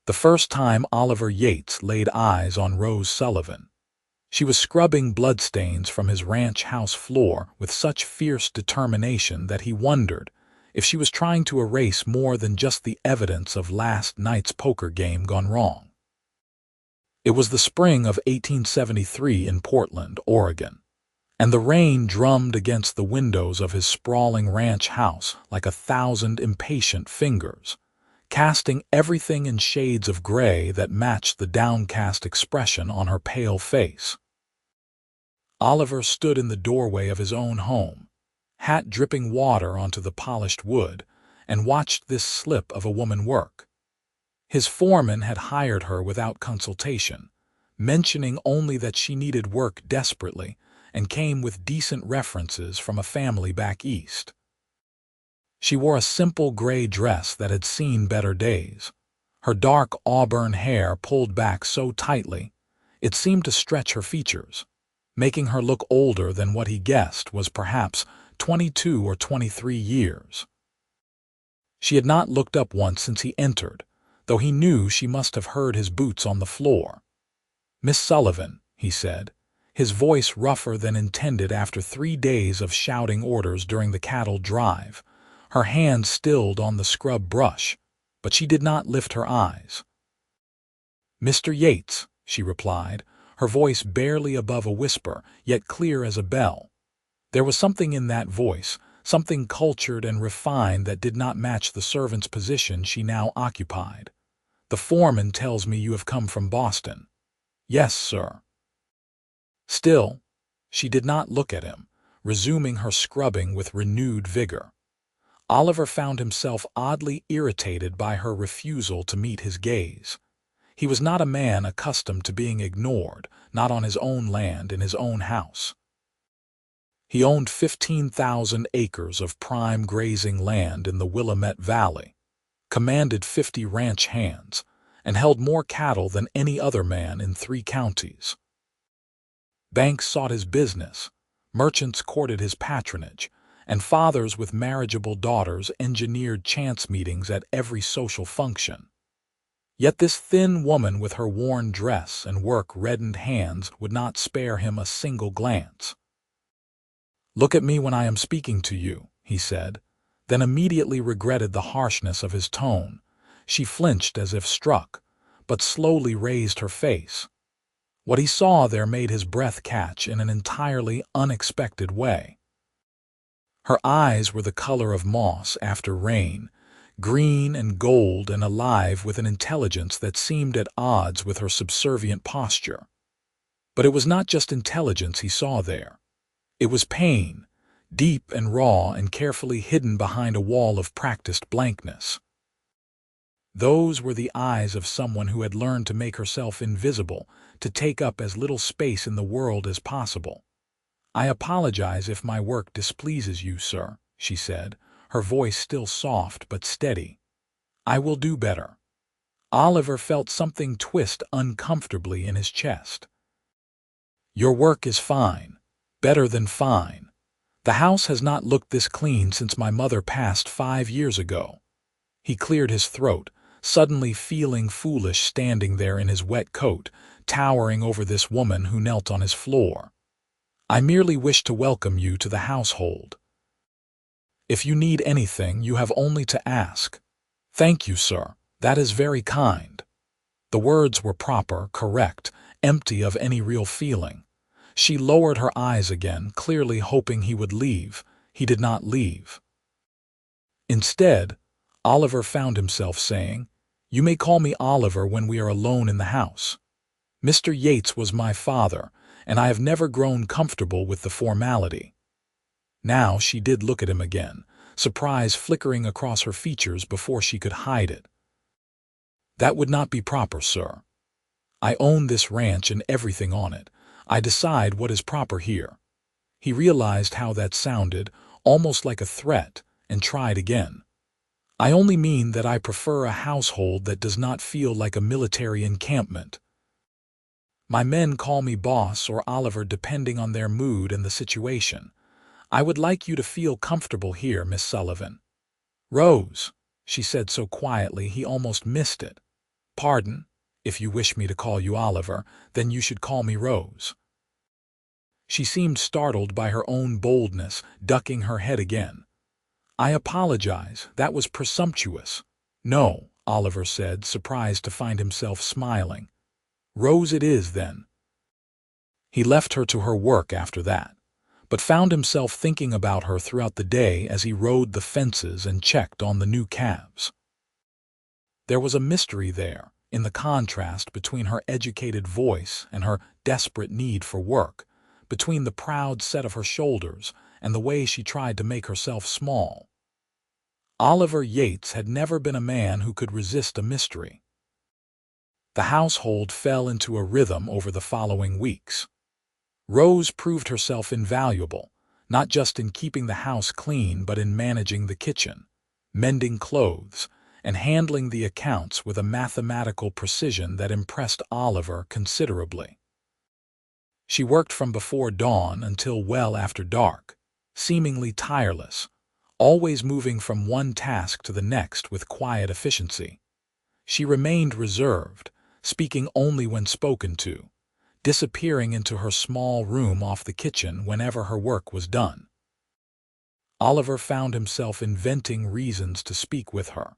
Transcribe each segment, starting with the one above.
The first time Oliver Yates laid eyes on Rose Sullivan. She was scrubbing bloodstains from his ranch house floor with such fierce determination that he wondered if she was trying to erase more than just the evidence of last night's poker game gone wrong. It was the spring of 1873 in Portland, Oregon, and the rain drummed against the windows of his sprawling ranch house like 1,000 impatient fingers, casting everything in shades of gray that matched the downcast expression on her pale face. Oliver stood in the doorway of his own home, hat dripping water onto the polished wood, and watched this slip of a woman work. His foreman had hired her without consultation, mentioning only that she needed work desperately and came with decent references from a family back east. She wore a simple gray dress that had seen better days, her dark auburn hair pulled back so tightly it seemed to stretch her features, making her look older than what he guessed was perhaps 22 or 23 years. She had not looked up once since he entered, though he knew she must have heard his boots on the floor. "Miss Sullivan," he said, his voice rougher than intended after 3 days of shouting orders during the cattle drive, her hand stilled on the scrub brush, but she did not lift her eyes. "Mr. Yates," she replied, her voice barely above a whisper, yet clear as a bell. There was something in that voice, something cultured and refined that did not match the servant's position she now occupied. "The foreman tells me you have come from Boston." "Yes, sir." Still, she did not look at him, resuming her scrubbing with renewed vigor. Oliver found himself oddly irritated by her refusal to meet his gaze. He was not a man accustomed to being ignored, not on his own land in his own house. He owned 15,000 acres of prime grazing land in the Willamette Valley, commanded 50 ranch hands, and held more cattle than any other man in 3 counties. Banks sought his business, merchants courted his patronage, and fathers with marriageable daughters engineered chance meetings at every social function. Yet this thin woman with her worn dress and work-reddened hands would not spare him a single glance. "Look at me when I am speaking to you," he said, then immediately regretted the harshness of his tone. She flinched as if struck, but slowly raised her face. What he saw there made his breath catch in an entirely unexpected way. Her eyes were the color of moss after rain, green and gold and alive with an intelligence that seemed at odds with her subservient posture. But it was not just intelligence he saw there. It was pain, deep and raw and carefully hidden behind a wall of practiced blankness. Those were the eyes of someone who had learned to make herself invisible, to take up as little space in the world as possible. "I apologize if my work displeases you, sir," she said, her voice still soft but steady. "I will do better." Oliver felt something twist uncomfortably in his chest. "Your work is fine, better than fine. The house has not looked this clean since my mother passed 5 years ago." He cleared his throat, suddenly feeling foolish standing there in his wet coat, towering over this woman who knelt on his floor. "I merely wish to welcome you to the household. If you need anything, you have only to ask." "Thank you, sir. That is very kind." The words were proper, correct, empty of any real feeling. She lowered her eyes again, clearly hoping he would leave. He did not leave. Instead, Oliver found himself saying, "You may call me Oliver when we are alone in the house. Mr. Yates was my father, and I have never grown comfortable with the formality." Now she did look at him again, surprise flickering across her features before she could hide it. "That would not be proper, sir. I own this ranch and everything on it. I decide what is proper here." He realized how that sounded, almost like a threat, and tried again. "I only mean that I prefer a household that does not feel like a military encampment. My men call me boss or Oliver depending on their mood and the situation. I would like you to feel comfortable here, Miss Sullivan." "Rose," she said so quietly he almost missed it. Pardon, if you wish me to call you Oliver, then you should call me Rose. She seemed startled by her own boldness, ducking her head again. I apologize, that was presumptuous. No, Oliver said, surprised to find himself smiling. Rose it is, then. He left her to her work after that, but found himself thinking about her throughout the day as he rode the fences and checked on the new calves. There was a mystery there, in the contrast between her educated voice and her desperate need for work, between the proud set of her shoulders and the way she tried to make herself small. Oliver Yates had never been a man who could resist a mystery. The household fell into a rhythm over the following weeks. Rose proved herself invaluable, not just in keeping the house clean but in managing the kitchen, mending clothes, and handling the accounts with a mathematical precision that impressed Oliver considerably. She worked from before dawn until well after dark, seemingly tireless, always moving from one task to the next with quiet efficiency. She remained reserved, speaking only when spoken to, disappearing into her small room off the kitchen whenever her work was done. Oliver found himself inventing reasons to speak with her,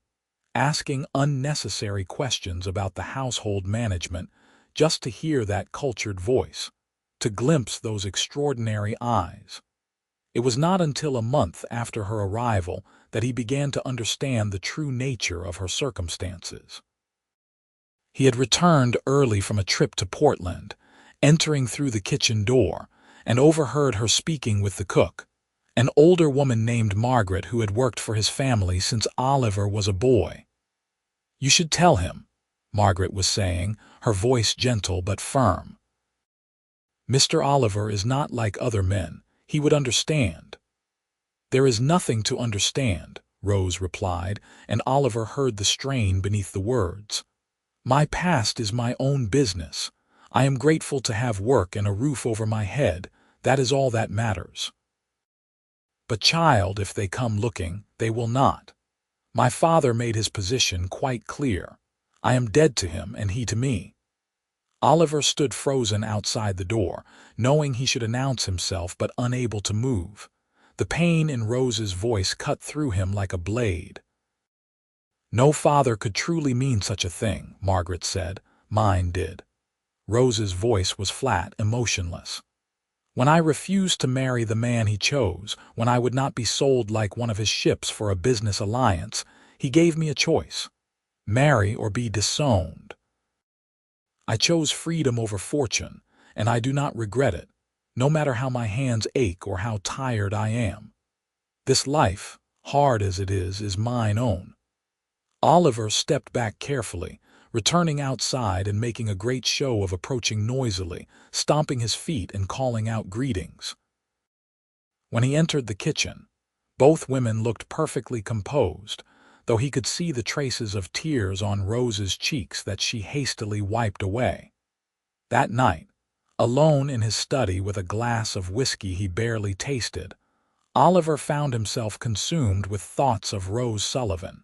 asking unnecessary questions about the household management just to hear that cultured voice, to glimpse those extraordinary eyes. It was not until a month after her arrival that he began to understand the true nature of her circumstances. He had returned early from a trip to Portland, entering through the kitchen door, and overheard her speaking with the cook, an older woman named Margaret who had worked for his family since Oliver was a boy. "You should tell him," Margaret was saying, her voice gentle but firm. "Mr. Oliver is not like other men. He would understand." "There is nothing to understand," Rose replied, and Oliver heard the strain beneath the words. "My past is my own business. I am grateful to have work and a roof over my head. That is all that matters. But child, if they come looking, they will not. My father made his position quite clear. I am dead to him and he to me." Oliver stood frozen outside the door, knowing he should announce himself but unable to move. The pain in Rose's voice cut through him like a blade. "No father could truly mean such a thing," Margaret said. "Mine did." Rose's voice was flat, emotionless. "When I refused to marry the man he chose, when I would not be sold like one of his ships for a business alliance, he gave me a choice: marry or be disowned. I chose freedom over fortune, and I do not regret it, no matter how my hands ache or how tired I am. This life, hard as it is mine own." Oliver stepped back carefully, returning outside and making a great show of approaching noisily, stomping his feet and calling out greetings. When he entered the kitchen, both women looked perfectly composed, though he could see the traces of tears on Rose's cheeks that she hastily wiped away. That night, alone in his study with a glass of whiskey he barely tasted, Oliver found himself consumed with thoughts of Rose Sullivan.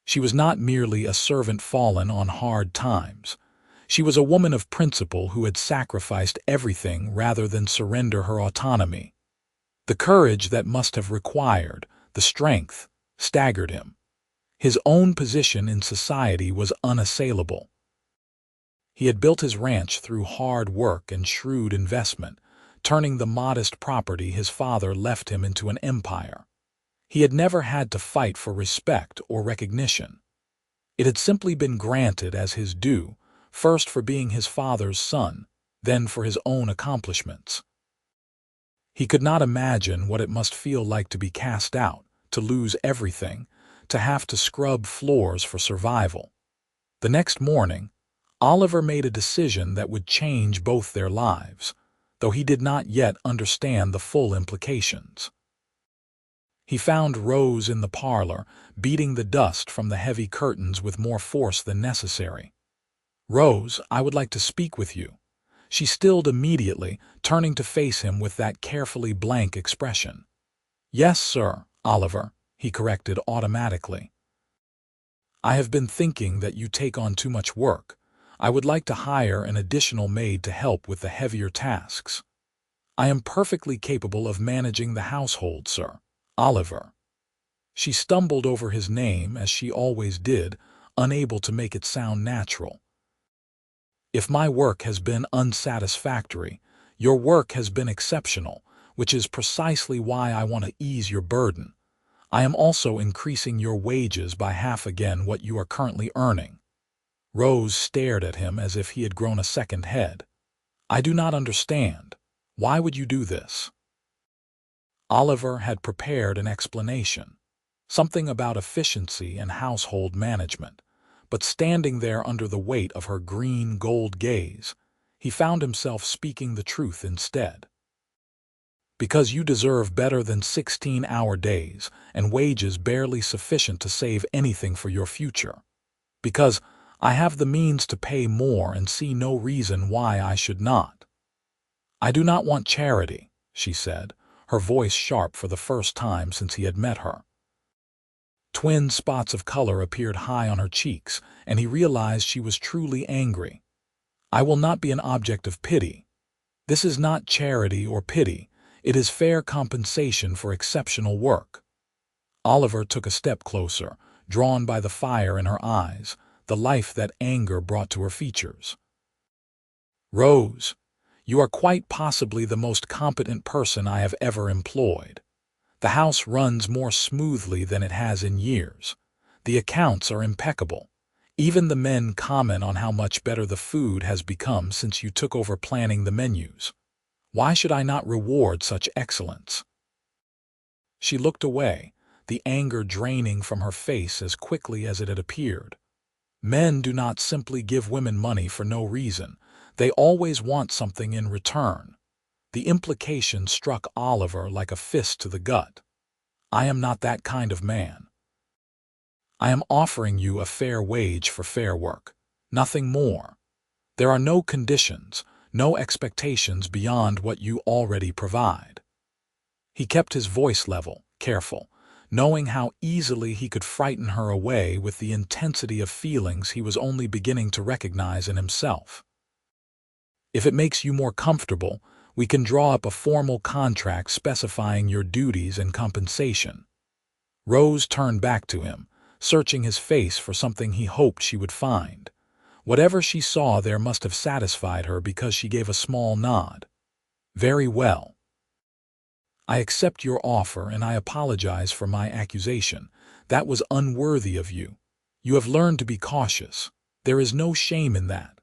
She was not merely a servant fallen on hard times. She was a woman of principle who had sacrificed everything rather than surrender her autonomy. The courage that must have required, the strength, staggered him. His own position in society was unassailable. He had built his ranch through hard work and shrewd investment, turning the modest property his father left him into an empire. He had never had to fight for respect or recognition. It had simply been granted as his due, first for being his father's son, then for his own accomplishments. He could not imagine what it must feel like to be cast out, to lose everything, to have to scrub floors for survival. The next morning, Oliver made a decision that would change both their lives, though he did not yet understand the full implications. He found Rose in the parlor, beating the dust from the heavy curtains with more force than necessary. "Rose, I would like to speak with you." She stilled immediately, turning to face him with that carefully blank expression. "Yes, sir, Oliver," he corrected automatically. I have been thinking that you take on too much work. I would like to hire an additional maid to help with the heavier tasks. I am perfectly capable of managing the household, sir. Oliver. She stumbled over his name as she always did, unable to make it sound natural. If my work has been unsatisfactory, your work has been exceptional, which is precisely why I want to ease your burden. I am also increasing your wages by half again what you are currently earning. Rose stared at him as if he had grown a second head. I do not understand. Why would you do this? Oliver had prepared an explanation, something about efficiency and household management, but standing there under the weight of her green gold gaze, he found himself speaking the truth instead. Because you deserve better than 16-hour days and wages barely sufficient to save anything for your future. Because I have the means to pay more and see no reason why I should not. I do not want charity, she said, her voice sharp for the first time since he had met her. Twin spots of color appeared high on her cheeks, and he realized she was truly angry. I will not be an object of pity. This is not charity or pity. It is fair compensation for exceptional work. Oliver took a step closer, drawn by the fire in her eyes, the life that anger brought to her features. Rose, you are quite possibly the most competent person I have ever employed. The house runs more smoothly than it has in years. The accounts are impeccable. Even the men comment on how much better the food has become since you took over planning the menus. Why should I not reward such excellence? She looked away, the anger draining from her face as quickly as it had appeared. Men do not simply give women money for no reason. They always want something in return. The implication struck Oliver like a fist to the gut. I am not that kind of man. I am offering you a fair wage for fair work, nothing more. There are no conditions, no expectations beyond what you already provide. He kept his voice level, careful, knowing how easily he could frighten her away with the intensity of feelings he was only beginning to recognize in himself. If it makes you more comfortable, we can draw up a formal contract specifying your duties and compensation. Rose turned back to him, searching his face for something he hoped she would find. Whatever she saw there must have satisfied her because she gave a small nod. Very well. I accept your offer and I apologize for my accusation. That was unworthy of you. You have learned to be cautious. There is no shame in that.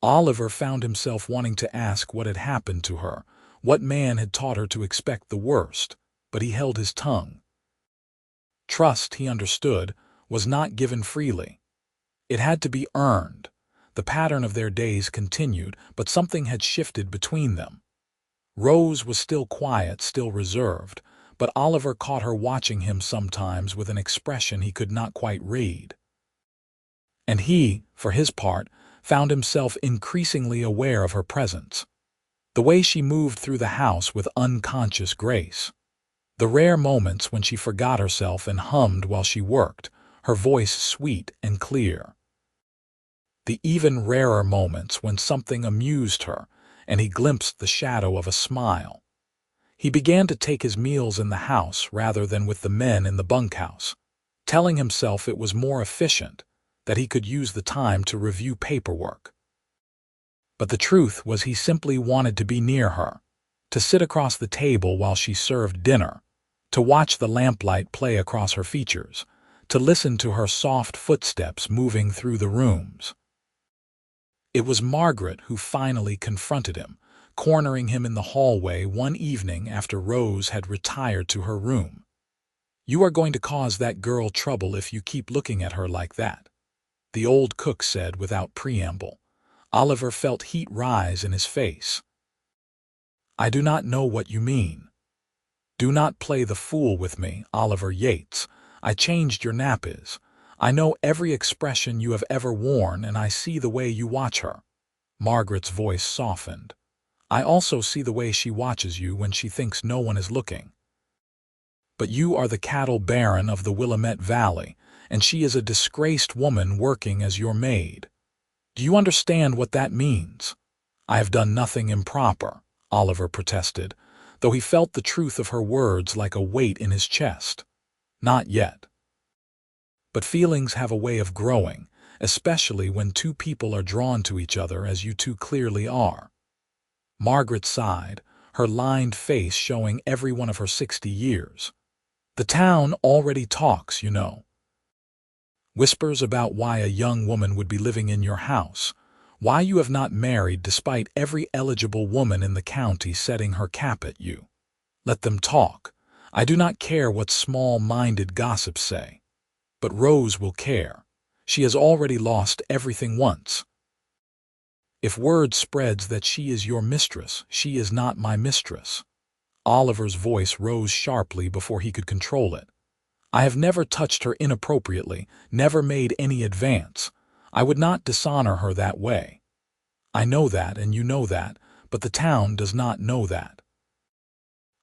Oliver found himself wanting to ask what had happened to her, what man had taught her to expect the worst, but he held his tongue. Trust, he understood, was not given freely. It had to be earned. The pattern of their days continued, but something had shifted between them. Rose was still quiet, still reserved, but Oliver caught her watching him sometimes with an expression he could not quite read. And he, for his part, found himself increasingly aware of her presence. The way she moved through the house with unconscious grace. The rare moments when she forgot herself and hummed while she worked, her voice sweet and clear. The even rarer moments when something amused her, and he glimpsed the shadow of a smile. He began to take his meals in the house rather than with the men in the bunkhouse, telling himself it was more efficient, that he could use the time to review paperwork. But the truth was he simply wanted to be near her, to sit across the table while she served dinner, to watch the lamplight play across her features, to listen to her soft footsteps moving through the rooms. It was Margaret who finally confronted him, cornering him in the hallway one evening after Rose had retired to her room. You are going to cause that girl trouble if you keep looking at her like that, the old cook said without preamble. Oliver felt heat rise in his face. I do not know what you mean. Do not play the fool with me, Oliver Yates. I changed your nappies. I know every expression you have ever worn, and I see the way you watch her. Margaret's voice softened. I also see the way she watches you when she thinks no one is looking. But you are the cattle baron of the Willamette Valley, and she is a disgraced woman working as your maid. Do you understand what that means?" "I have done nothing improper," Oliver protested, though he felt the truth of her words like a weight in his chest. "Not yet. But feelings have a way of growing, especially when two people are drawn to each other as you two clearly are." Margaret sighed, her lined face showing every one of her 60 years. "The town already talks, you know. Whispers about why a young woman would be living in your house, why you have not married despite every eligible woman in the county setting her cap at you. Let them talk. I do not care what small-minded gossips say. But Rose will care. She has already lost everything once. If word spreads that she is your mistress, she is not my mistress." Oliver's voice rose sharply before he could control it. "I have never touched her inappropriately, never made any advance. I would not dishonor her that way. I know that and you know that, but the town does not know that.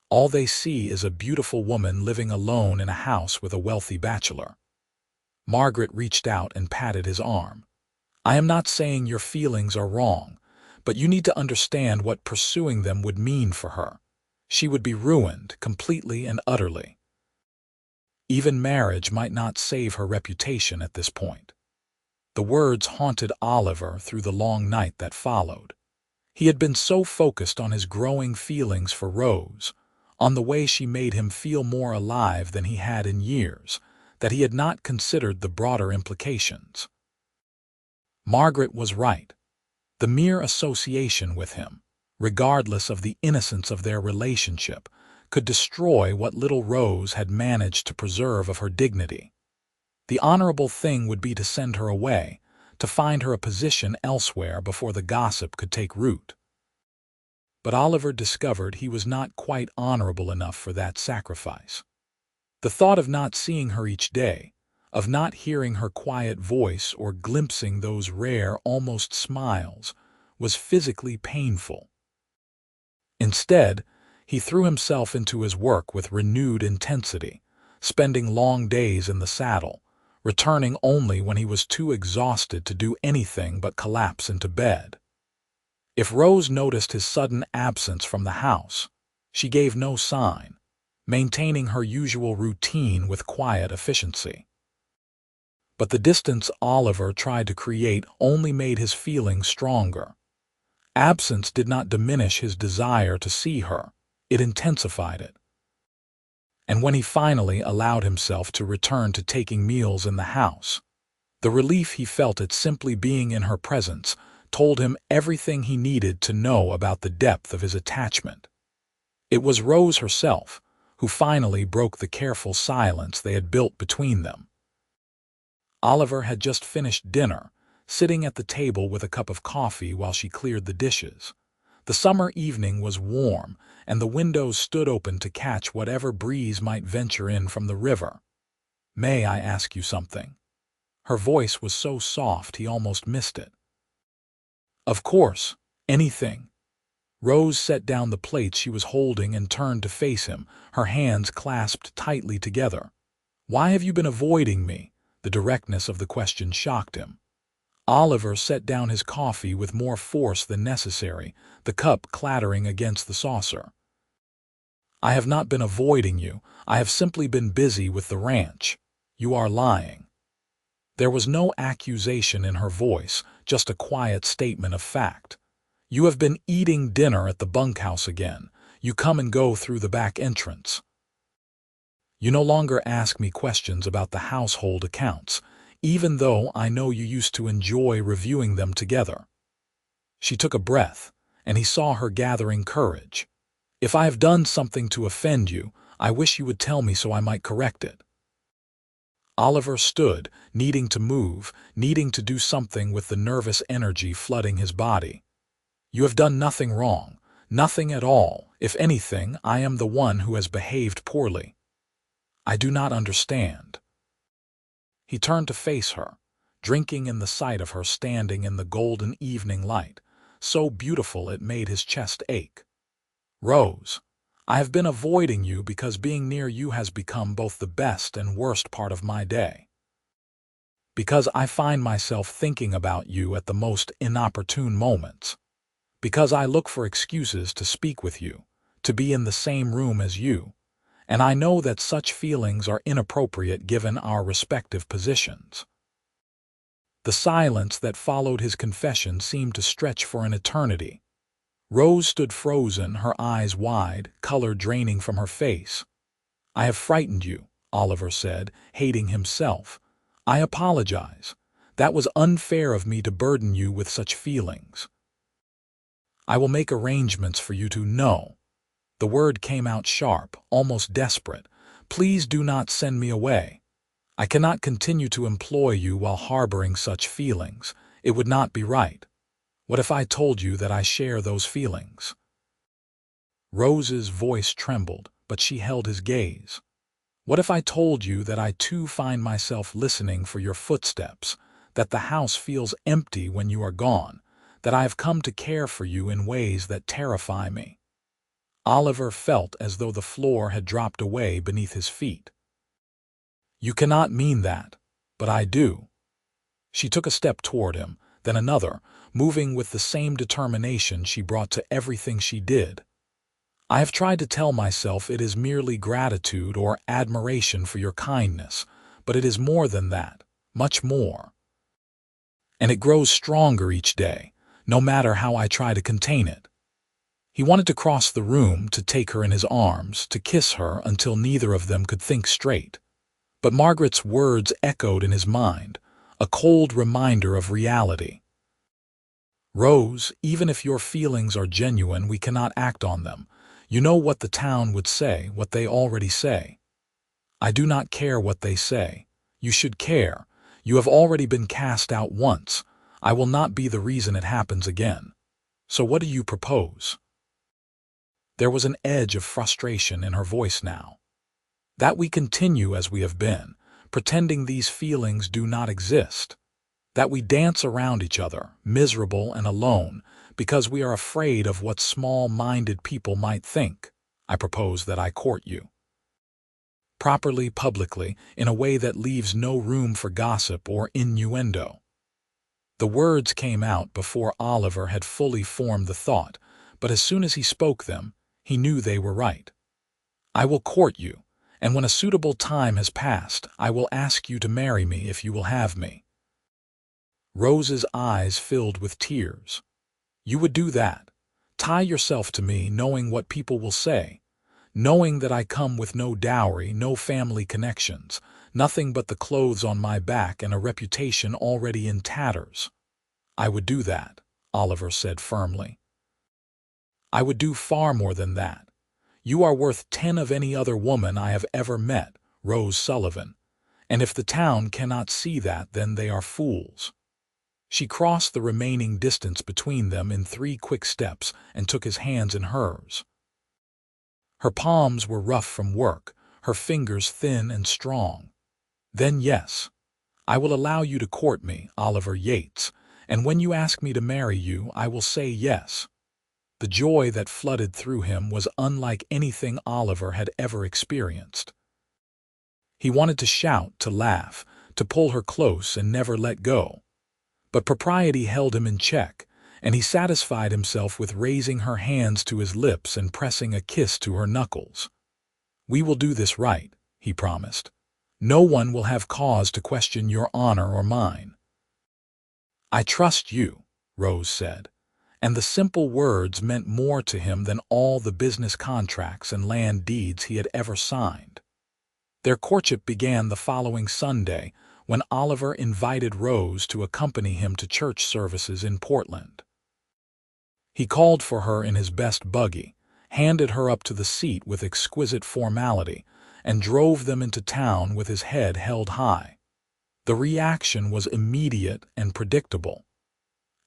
All they see is a beautiful woman living alone in a house with a wealthy bachelor." Margaret reached out and patted his arm. "I am not saying your feelings are wrong, but you need to understand what pursuing them would mean for her. She would be ruined, completely and utterly. Even marriage might not save her reputation at this point." The words haunted Oliver through the long night that followed. He had been so focused on his growing feelings for Rose, on the way she made him feel more alive than he had in years, that he had not considered the broader implications. Margaret was right. The mere association with him, regardless of the innocence of their relationship, could destroy what little Rose had managed to preserve of her dignity. The honorable thing would be to send her away, to find her a position elsewhere before the gossip could take root. But Oliver discovered he was not quite honorable enough for that sacrifice. The thought of not seeing her each day, of not hearing her quiet voice or glimpsing those rare, almost smiles, was physically painful. Instead, he threw himself into his work with renewed intensity, spending long days in the saddle, returning only when he was too exhausted to do anything but collapse into bed. If Rose noticed his sudden absence from the house, she gave no sign, maintaining her usual routine with quiet efficiency. But the distance Oliver tried to create only made his feelings stronger. Absence did not diminish his desire to see her, it intensified it. And when he finally allowed himself to return to taking meals in the house, the relief he felt at simply being in her presence told him everything he needed to know about the depth of his attachment. It was Rose herself who finally broke the careful silence they had built between them. Oliver had just finished dinner, sitting at the table with a cup of coffee while she cleared the dishes. The summer evening was warm, and the windows stood open to catch whatever breeze might venture in from the river. "May I ask you something?" Her voice was so soft he almost missed it. "Of course, anything." Rose set down the plates she was holding and turned to face him, her hands clasped tightly together. "Why have you been avoiding me?" The directness of the question shocked him. Oliver set down his coffee with more force than necessary, the cup clattering against the saucer. "I have not been avoiding you. I have simply been busy with the ranch. You are lying." There was no accusation in her voice, just a quiet statement of fact. "You have been eating dinner at the bunkhouse again. You come and go through the back entrance. You no longer ask me questions about the household accounts, even though I know you used to enjoy reviewing them together." She took a breath, and he saw her gathering courage. "If I have done something to offend you, I wish you would tell me so I might correct it." Oliver stood, needing to move, needing to do something with the nervous energy flooding his body. "You have done nothing wrong, nothing at all. If anything, I am the one who has behaved poorly. I do not understand." He turned to face her, drinking in the sight of her standing in the golden evening light, so beautiful it made his chest ache. "Rose, I have been avoiding you because being near you has become both the best and worst part of my day. Because I find myself thinking about you at the most inopportune moments. Because I look for excuses to speak with you, to be in the same room as you, and I know that such feelings are inappropriate given our respective positions. The silence that followed his confession seemed to stretch for an eternity. Rose stood frozen, her eyes wide, color draining from her face. "I have frightened you," Oliver said, hating himself. "I apologize. That was unfair of me to burden you with such feelings. I will make arrangements for you to know." The word came out sharp, almost desperate. "Please do not send me away. I cannot continue to employ you while harboring such feelings. It would not be right. What if I told you that I share those feelings?" Rose's voice trembled, but she held his gaze. "What if I told you that I too find myself listening for your footsteps, that the house feels empty when you are gone, that I have come to care for you in ways that terrify me?" Oliver felt as though the floor had dropped away beneath his feet. "You cannot mean that, but I do." She took a step toward him, then another, moving with the same determination she brought to everything she did. "I have tried to tell myself it is merely gratitude or admiration for your kindness, but it is more than that, much more. And it grows stronger each day, no matter how I try to contain it." He wanted to cross the room, to take her in his arms, to kiss her until neither of them could think straight. But Margaret's words echoed in his mind, a cold reminder of reality. "Rose, even if your feelings are genuine, we cannot act on them. You know what the town would say, what they already say." "I do not care what they say. You should care. You have already been cast out once. I will not be the reason it happens again. So what do you propose?" There was an edge of frustration in her voice now. "That we continue as we have been, pretending these feelings do not exist. That we dance around each other, miserable and alone, because we are afraid of what small-minded people might think. I propose that I court you. Properly, publicly, in a way that leaves no room for gossip or innuendo." The words came out before Oliver had fully formed the thought, but as soon as he spoke them, he knew they were right. "I will court you, and when a suitable time has passed, I will ask you to marry me if you will have me." Rose's eyes filled with tears. "You would do that? Tie yourself to me knowing what people will say, knowing that I come with no dowry, no family connections, nothing but the clothes on my back and a reputation already in tatters?" "I would do that," Oliver said firmly. "I would do far more than that. You are worth 10 of any other woman I have ever met, Rose Sullivan. And if the town cannot see that, then they are fools." She crossed the remaining distance between them in 3 quick steps and took his hands in hers. Her palms were rough from work, her fingers thin and strong. "Then yes, I will allow you to court me, Oliver Yates, and when you ask me to marry you, I will say yes." The joy that flooded through him was unlike anything Oliver had ever experienced. He wanted to shout, to laugh, to pull her close and never let go. But propriety held him in check, and he satisfied himself with raising her hands to his lips and pressing a kiss to her knuckles. "We will do this right," he promised. "No one will have cause to question your honor or mine." "I trust you," Rose said. And the simple words meant more to him than all the business contracts and land deeds he had ever signed. Their courtship began the following Sunday, when Oliver invited Rose to accompany him to church services in Portland. He called for her in his best buggy, handed her up to the seat with exquisite formality, and drove them into town with his head held high. The reaction was immediate and predictable.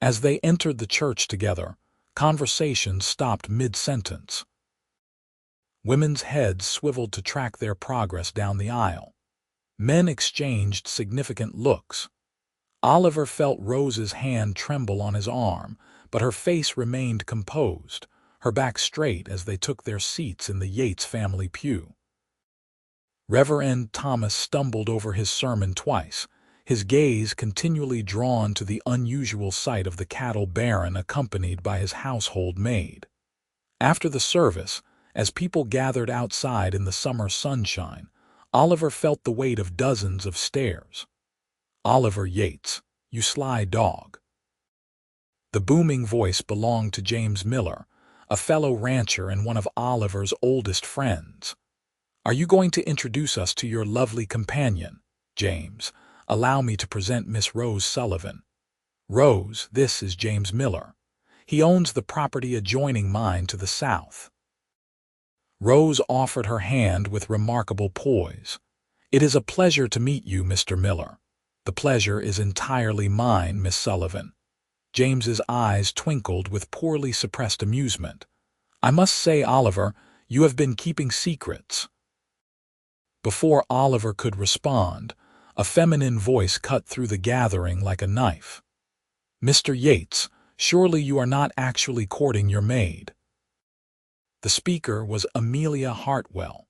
As they entered the church together, conversation stopped mid-sentence. Women's heads swiveled to track their progress down the aisle. Men exchanged significant looks. Oliver felt Rose's hand tremble on his arm, but her face remained composed, her back straight as they took their seats in the Yates family pew. Reverend Thomas stumbled over his sermon twice. his gaze continually drawn to the unusual sight of the cattle baron accompanied by his household maid. After the service, as people gathered outside in the summer sunshine, Oliver felt the weight of dozens of stares. "Oliver Yates, you sly dog." The booming voice belonged to James Miller, a fellow rancher and one of Oliver's oldest friends. "Are you going to introduce us to your lovely companion, James? Allow me to present Miss Rose Sullivan. Rose, this is James Miller. He owns the property adjoining mine to the south." Rose offered her hand with remarkable poise. "It is a pleasure to meet you, Mr. Miller." "The pleasure is entirely mine, Miss Sullivan." James's eyes twinkled with poorly suppressed amusement. "I must say, Oliver, you have been keeping secrets." Before Oliver could respond, a feminine voice cut through the gathering like a knife. "Mr. Yates, surely you are not actually courting your maid?" The speaker was Amelia Hartwell,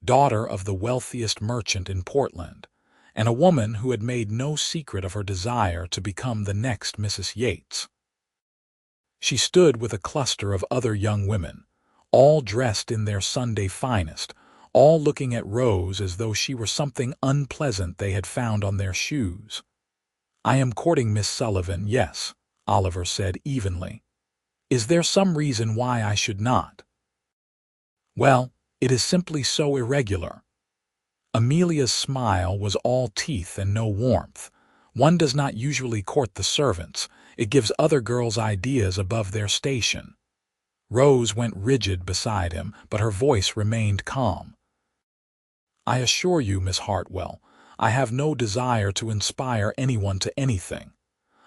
daughter of the wealthiest merchant in Portland, and a woman who had made no secret of her desire to become the next Mrs. Yates. She stood with a cluster of other young women, all dressed in their Sunday finest, all looking at Rose as though she were something unpleasant they had found on their shoes. "I am courting Miss Sullivan, yes," Oliver said evenly. "Is there some reason why I should not?" "Well, it is simply so irregular." Amelia's smile was all teeth and no warmth. "One does not usually court the servants. It gives other girls ideas above their station." Rose went rigid beside him, but her voice remained calm. "I assure you, Miss Hartwell, I have no desire to inspire anyone to anything.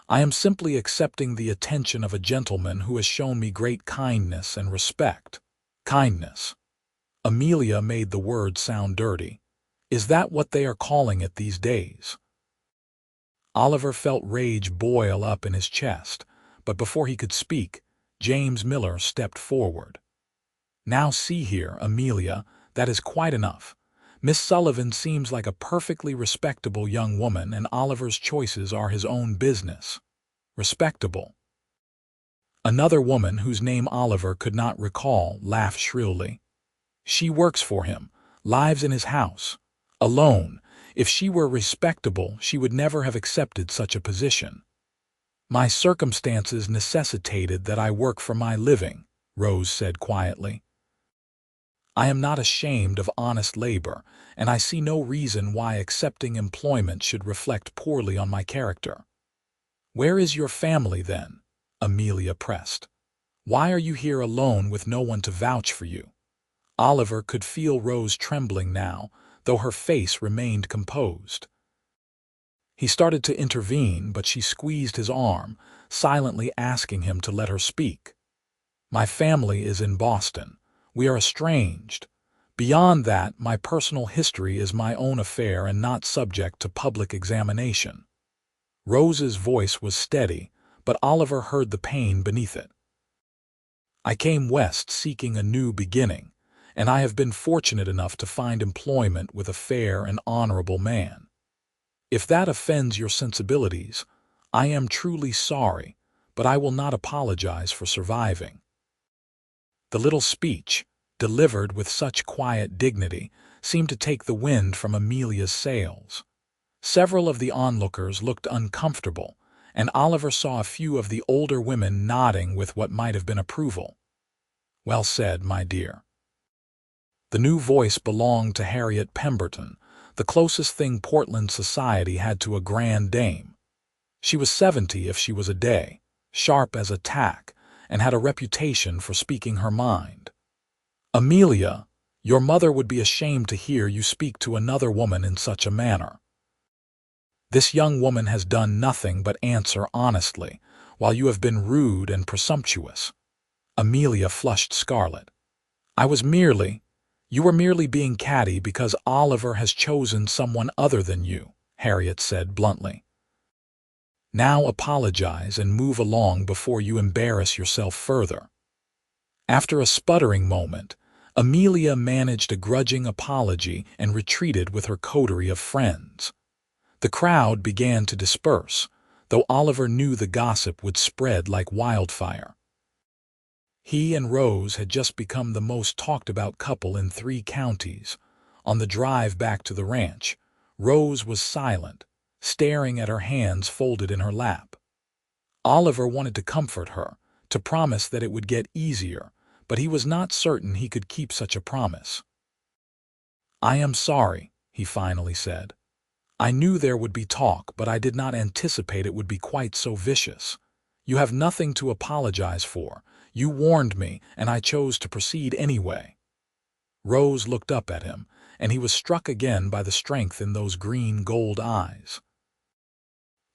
I am simply accepting the attention of a gentleman who has shown me great kindness and respect." "Kindness." Amelia made the word sound dirty. "Is that what they are calling it these days?" Oliver felt rage boil up in his chest, but before he could speak, James Miller stepped forward. "Now see here, Amelia, that is quite enough. Miss Sullivan seems like a perfectly respectable young woman, and Oliver's choices are his own business." "Respectable?" Another woman, whose name Oliver could not recall, laughed shrilly. "She works for him, lives in his house, alone. If she were respectable, she would never have accepted such a position." "My circumstances necessitated that I work for my living," Rose said quietly. "I am not ashamed of honest labor, and I see no reason why accepting employment should reflect poorly on my character." "Where is your family, then?" Amelia pressed. "Why are you here alone with no one to vouch for you?" Oliver could feel Rose trembling now, though her face remained composed. He started to intervene, but she squeezed his arm, silently asking him to let her speak. "My family is in Boston. We are estranged. Beyond that, my personal history is my own affair and not subject to public examination." Rose's voice was steady, but Oliver heard the pain beneath it. "I came west seeking a new beginning, and I have been fortunate enough to find employment with a fair and honorable man. If that offends your sensibilities, I am truly sorry, but I will not apologize for surviving." The little speech, delivered with such quiet dignity, seemed to take the wind from Amelia's sails. Several of the onlookers looked uncomfortable, and Oliver saw a few of the older women nodding with what might have been approval. "Well said, my dear." The new voice belonged to Harriet Pemberton, the closest thing Portland society had to a grand dame. She was 70 if she was a day, sharp as a tack, and had a reputation for speaking her mind. "Amelia, your mother would be ashamed to hear you speak to another woman in such a manner." "This young woman has done nothing but answer honestly, while you have been rude and presumptuous." Amelia flushed scarlet. You were merely being catty because Oliver has chosen someone other than you," Harriet said bluntly. "Now apologize and move along before you embarrass yourself further." After a sputtering moment, Amelia managed a grudging apology and retreated with her coterie of friends. The crowd began to disperse, though Oliver knew the gossip would spread like wildfire. He and Rose had just become the most talked-about couple in 3 counties. On the drive back to the ranch, Rose was silent, staring at her hands folded in her lap. Oliver wanted to comfort her, to promise that it would get easier, but he was not certain he could keep such a promise. "I am sorry," he finally said. "I knew there would be talk, but I did not anticipate it would be quite so vicious. You have nothing to apologize for. You warned me, and I chose to proceed anyway." Rose looked up at him, and he was struck again by the strength in those green-gold eyes.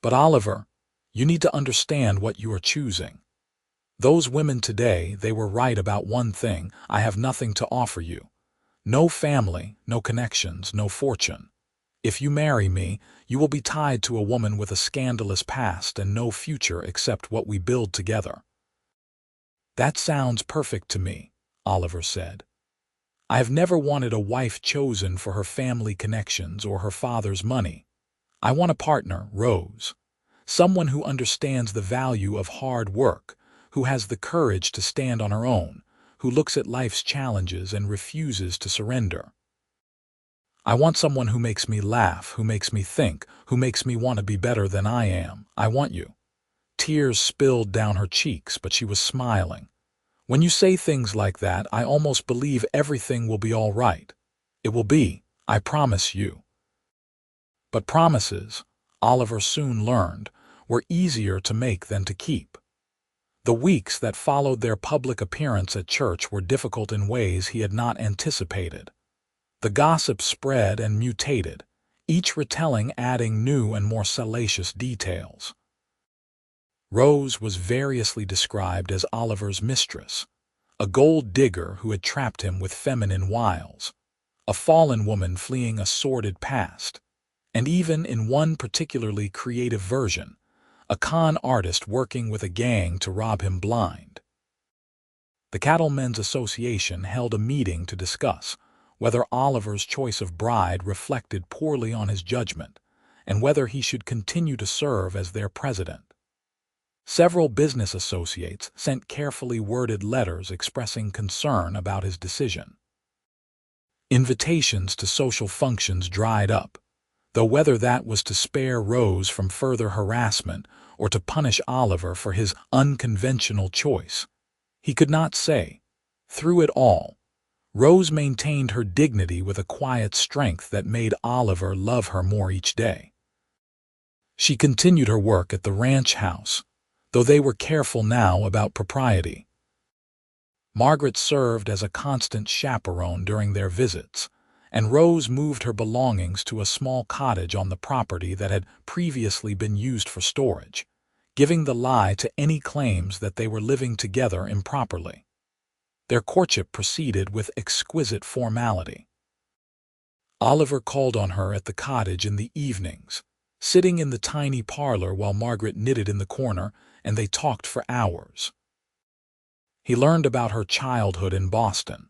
"But Oliver, you need to understand what you are choosing. Those women today, they were right about one thing: I have nothing to offer you. No family, no connections, no fortune. If you marry me, you will be tied to a woman with a scandalous past and no future except what we build together." "That sounds perfect to me," Oliver said. "I have never wanted a wife chosen for her family connections or her father's money. I want a partner, Rose. Someone who understands the value of hard work, who has the courage to stand on her own, who looks at life's challenges and refuses to surrender. I want someone who makes me laugh, who makes me think, who makes me want to be better than I am. I want you." Tears spilled down her cheeks, but she was smiling. "When you say things like that, I almost believe everything will be all right. It will be, I promise you." But promises, Oliver soon learned, were easier to make than to keep. The weeks that followed their public appearance at church were difficult in ways he had not anticipated. The gossip spread and mutated, each retelling adding new and more salacious details. Rose was variously described as Oliver's mistress, a gold digger who had trapped him with feminine wiles, a fallen woman fleeing a sordid past, and even in one particularly creative version, a con artist working with a gang to rob him blind. The Cattlemen's Association held a meeting to discuss whether Oliver's choice of bride reflected poorly on his judgment, and whether he should continue to serve as their president. Several business associates sent carefully worded letters expressing concern about his decision. Invitations to social functions dried up, though whether that was to spare Rose from further harassment or to punish Oliver for his unconventional choice, he could not say. Through it all, Rose maintained her dignity with a quiet strength that made Oliver love her more each day. She continued her work at the ranch house, though they were careful now about propriety. Margaret served as a constant chaperone during their visits, and Rose moved her belongings to a small cottage on the property that had previously been used for storage, giving the lie to any claims that they were living together improperly. Their courtship proceeded with exquisite formality. Oliver called on her at the cottage in the evenings, sitting in the tiny parlor while Margaret knitted in the corner, and they talked for hours. He learned about her childhood in Boston,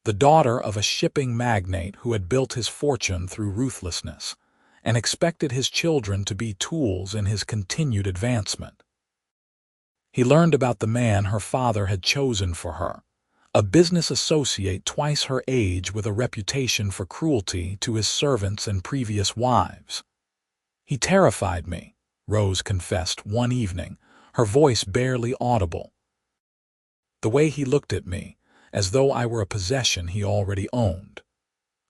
the daughter of a shipping magnate who had built his fortune through ruthlessness, and expected his children to be tools in his continued advancement. He learned about the man her father had chosen for her, a business associate twice her age with a reputation for cruelty to his servants and previous wives. "He terrified me," Rose confessed one evening, her voice barely audible. "The way he looked at me, as though I were a possession he already owned.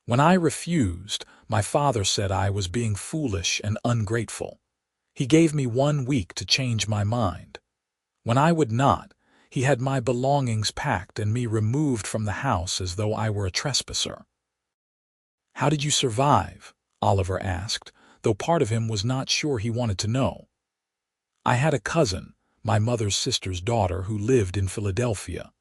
When I refused, my father said I was being foolish and ungrateful. He gave me 1 week to change my mind. When I would not, he had my belongings packed and me removed from the house as though I were a trespasser." "How did you survive?" Oliver asked, though part of him was not sure he wanted to know. "I had a cousin, my mother's sister's daughter, who lived in Philadelphia.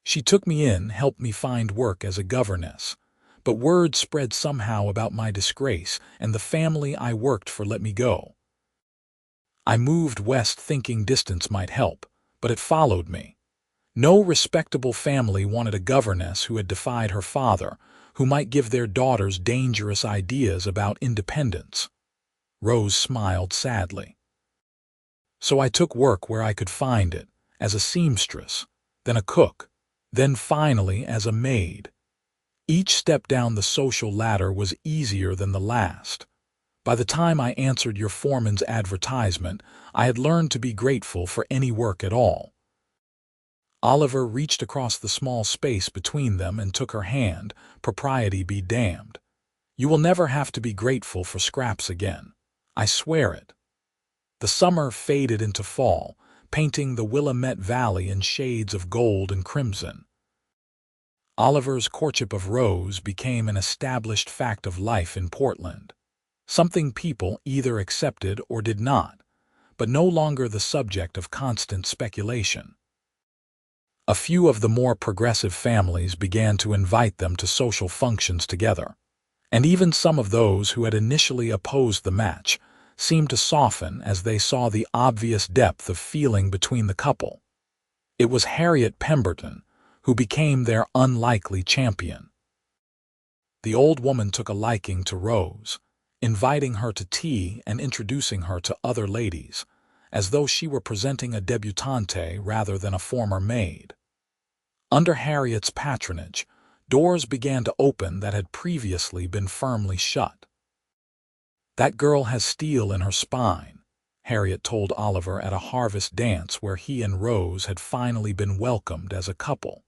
She took me in, helped me find work as a governess, but word spread somehow about my disgrace, and the family I worked for let me go. I moved west thinking distance might help, but it followed me. No respectable family wanted a governess who had defied her father, who might give their daughters dangerous ideas about independence." Rose smiled sadly. So I took work where I could find it, as a seamstress, then a cook, then finally as a maid. Each step down the social ladder was easier than the last. By the time I answered your foreman's advertisement, I had learned to be grateful for any work at all. Oliver reached across the small space between them and took her hand, propriety be damned. You will never have to be grateful for scraps again. I swear it. The summer faded into fall, painting the Willamette Valley in shades of gold and crimson. Oliver's courtship of Rose became an established fact of life in Portland, something people either accepted or did not, but no longer the subject of constant speculation. A few of the more progressive families began to invite them to social functions together, and even some of those who had initially opposed the match seemed to soften as they saw the obvious depth of feeling between the couple. It was Harriet Pemberton who became their unlikely champion. The old woman took a liking to Rose, inviting her to tea and introducing her to other ladies, as though she were presenting a debutante rather than a former maid. Under Harriet's patronage, doors began to open that had previously been firmly shut. That girl has steel in her spine, Harriet told Oliver at a harvest dance where he and Rose had finally been welcomed as a couple.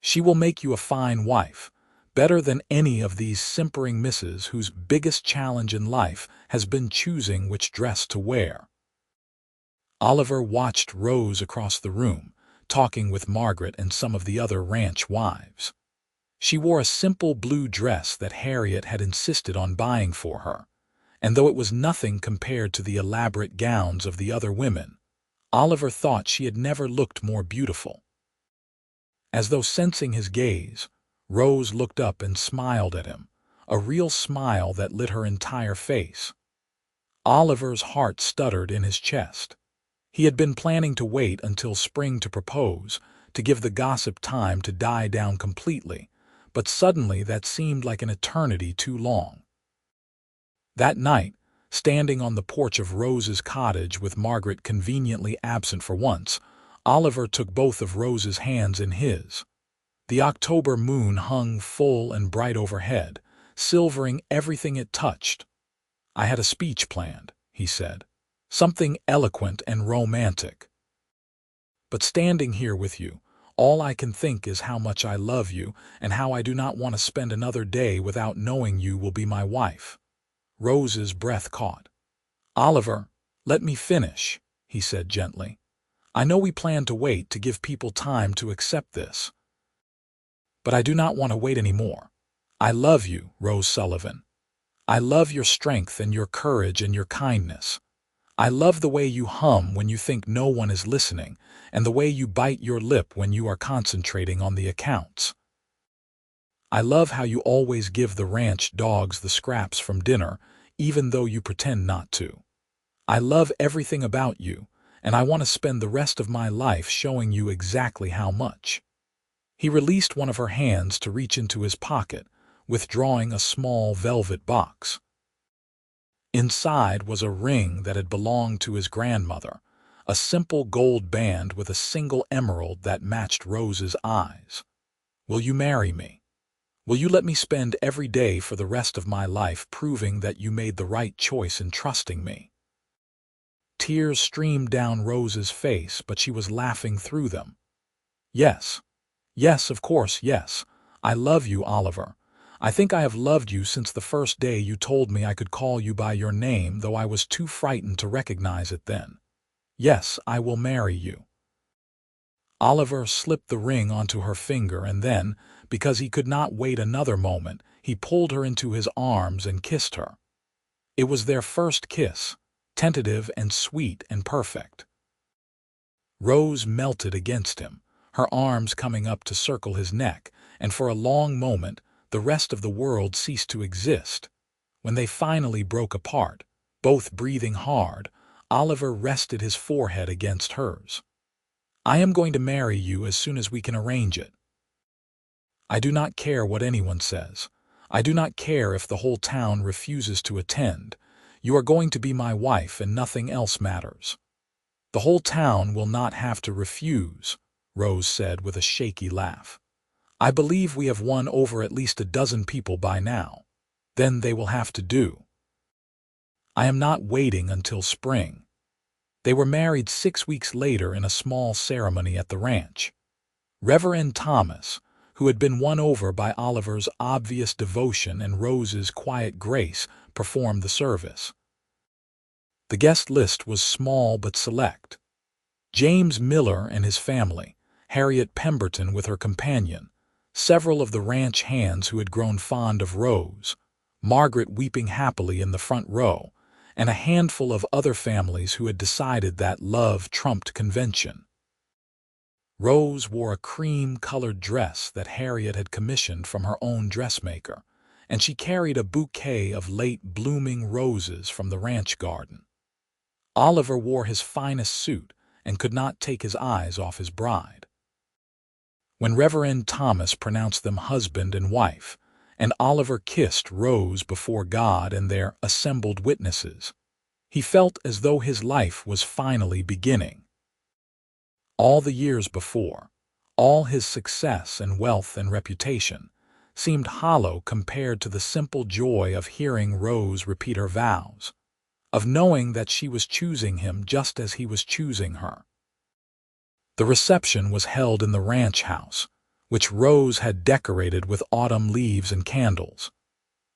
She will make you a fine wife, better than any of these simpering misses whose biggest challenge in life has been choosing which dress to wear. Oliver watched Rose across the room, talking with Margaret and some of the other ranch wives. She wore a simple blue dress that Harriet had insisted on buying for her, and though it was nothing compared to the elaborate gowns of the other women, Oliver thought she had never looked more beautiful. As though sensing his gaze, Rose looked up and smiled at him, a real smile that lit her entire face. Oliver's heart stuttered in his chest. He had been planning to wait until spring to propose, to give the gossip time to die down completely, but suddenly that seemed like an eternity too long. That night, standing on the porch of Rose's cottage with Margaret conveniently absent for once, Oliver took both of Rose's hands in his. The October moon hung full and bright overhead, silvering everything it touched. I had a speech planned, he said, something eloquent and romantic. But standing here with you, all I can think is how much I love you and how I do not want to spend another day without knowing you will be my wife. Rose's breath caught. Oliver, let me finish, he said gently. I know we plan to wait to give people time to accept this. But I do not want to wait anymore. I love you, Rose Sullivan. I love your strength and your courage and your kindness. I love the way you hum when you think no one is listening, and the way you bite your lip when you are concentrating on the accounts. I love how you always give the ranch dogs the scraps from dinner, even though you pretend not to. I love everything about you, and I want to spend the rest of my life showing you exactly how much. He released one of her hands to reach into his pocket, withdrawing a small velvet box. Inside was a ring that had belonged to his grandmother, a simple gold band with a single emerald that matched Rose's eyes. Will you marry me? Will you let me spend every day for the rest of my life proving that you made the right choice in trusting me? Tears streamed down Rose's face, but she was laughing through them. Yes. Yes, of course, yes. I love you, Oliver. I think I have loved you since the first day you told me I could call you by your name, though I was too frightened to recognize it then. Yes, I will marry you. Oliver slipped the ring onto her finger and then, because he could not wait another moment, he pulled her into his arms and kissed her. It was their first kiss, tentative and sweet and perfect. Rose melted against him, her arms coming up to circle his neck, and for a long moment the rest of the world ceased to exist. When they finally broke apart, both breathing hard, Oliver rested his forehead against hers. I am going to marry you as soon as we can arrange it. I do not care what anyone says. I do not care if the whole town refuses to attend. You are going to be my wife and nothing else matters. The whole town will not have to refuse, Rose said with a shaky laugh. I believe we have won over at least a dozen people by now. Then they will have to do. I am not waiting until spring. They were married 6 weeks later in a small ceremony at the ranch. Reverend Thomas, who had been won over by Oliver's obvious devotion and Rose's quiet grace, performed the service. The guest list was small but select. James Miller and his family, Harriet Pemberton with her companion, several of the ranch hands who had grown fond of Rose, Margaret weeping happily in the front row, and a handful of other families who had decided that love trumped convention. Rose wore a cream-colored dress that Harriet had commissioned from her own dressmaker, and she carried a bouquet of late-blooming roses from the ranch garden. Oliver wore his finest suit and could not take his eyes off his bride. When Reverend Thomas pronounced them husband and wife, and Oliver kissed Rose before God and their assembled witnesses, he felt as though his life was finally beginning. All the years before, all his success and wealth and reputation, seemed hollow compared to the simple joy of hearing Rose repeat her vows, of knowing that she was choosing him just as he was choosing her. The reception was held in the ranch house, which Rose had decorated with autumn leaves and candles.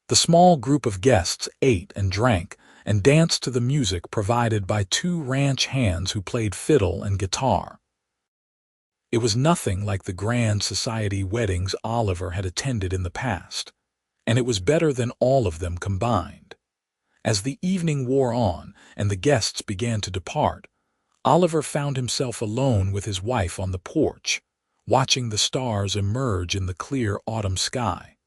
The small group of guests ate and drank and danced to the music provided by 2 ranch hands who played fiddle and guitar. It was nothing like the grand society weddings Oliver had attended in the past, and it was better than all of them combined. As the evening wore on and the guests began to depart, Oliver found himself alone with his wife on the porch, watching the stars emerge in the clear autumn sky.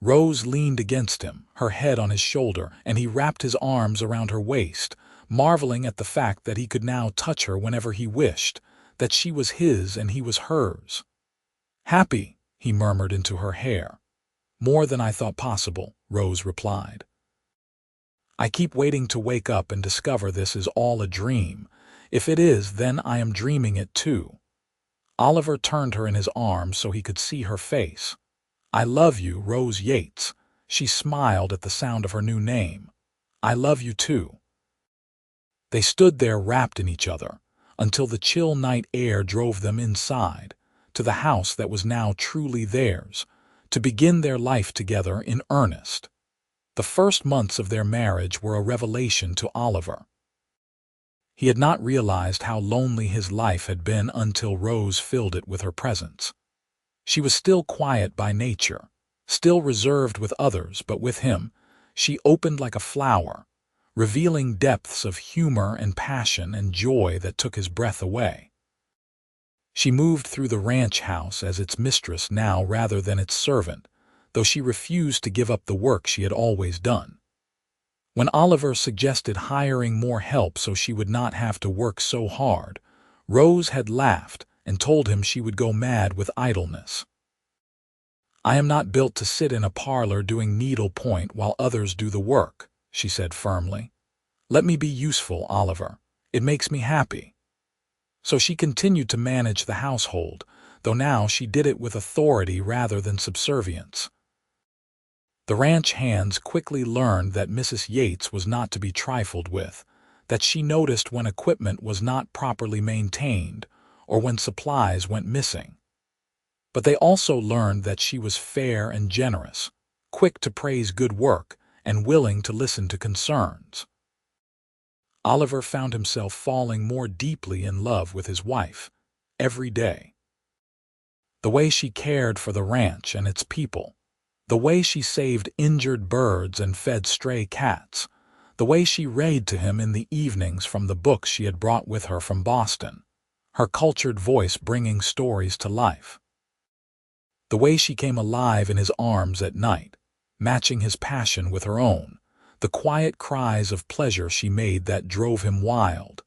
Rose leaned against him, her head on his shoulder, and he wrapped his arms around her waist, marveling at the fact that he could now touch her whenever he wished, that she was his and he was hers. "Happy," he murmured into her hair. "More than I thought possible," Rose replied. "I keep waiting to wake up and discover this is all a dream. If it is, then I am dreaming it too." Oliver turned her in his arms so he could see her face. "I love you, Rose Yates." She smiled at the sound of her new name. "I love you too." They stood there wrapped in each other, until the chill night air drove them inside, to the house that was now truly theirs, to begin their life together in earnest. The first months of their marriage were a revelation to Oliver. He had not realized how lonely his life had been until Rose filled it with her presence. She was still quiet by nature, still reserved with others, but with him, she opened like a flower, revealing depths of humor and passion and joy that took his breath away. She moved through the ranch house as its mistress now rather than its servant, though she refused to give up the work she had always done. When Oliver suggested hiring more help so she would not have to work so hard, Rose had laughed and told him she would go mad with idleness. "I am not built to sit in a parlor doing needlepoint while others do the work," she said firmly. "Let me be useful, Oliver. It makes me happy." So she continued to manage the household, though now she did it with authority rather than subservience. The ranch hands quickly learned that Mrs. Yates was not to be trifled with, that she noticed when equipment was not properly maintained or when supplies went missing. But they also learned that she was fair and generous, quick to praise good work, and willing to listen to concerns. Oliver found himself falling more deeply in love with his wife every day. The way she cared for the ranch and its people, the way she saved injured birds and fed stray cats, the way she read to him in the evenings from the books she had brought with her from Boston, her cultured voice bringing stories to life. The way she came alive in his arms at night, matching his passion with her own, the quiet cries of pleasure she made that drove him wild.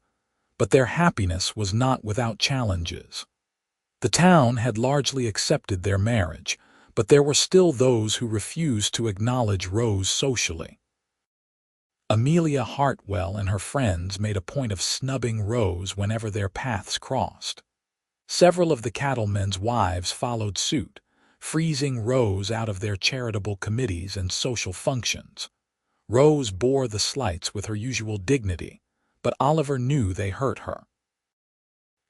But their happiness was not without challenges. The town had largely accepted their marriage, but there were still those who refused to acknowledge Rose socially. Amelia Hartwell and her friends made a point of snubbing Rose whenever their paths crossed. Several of the cattlemen's wives followed suit, freezing Rose out of their charitable committees and social functions. Rose bore the slights with her usual dignity, but Oliver knew they hurt her.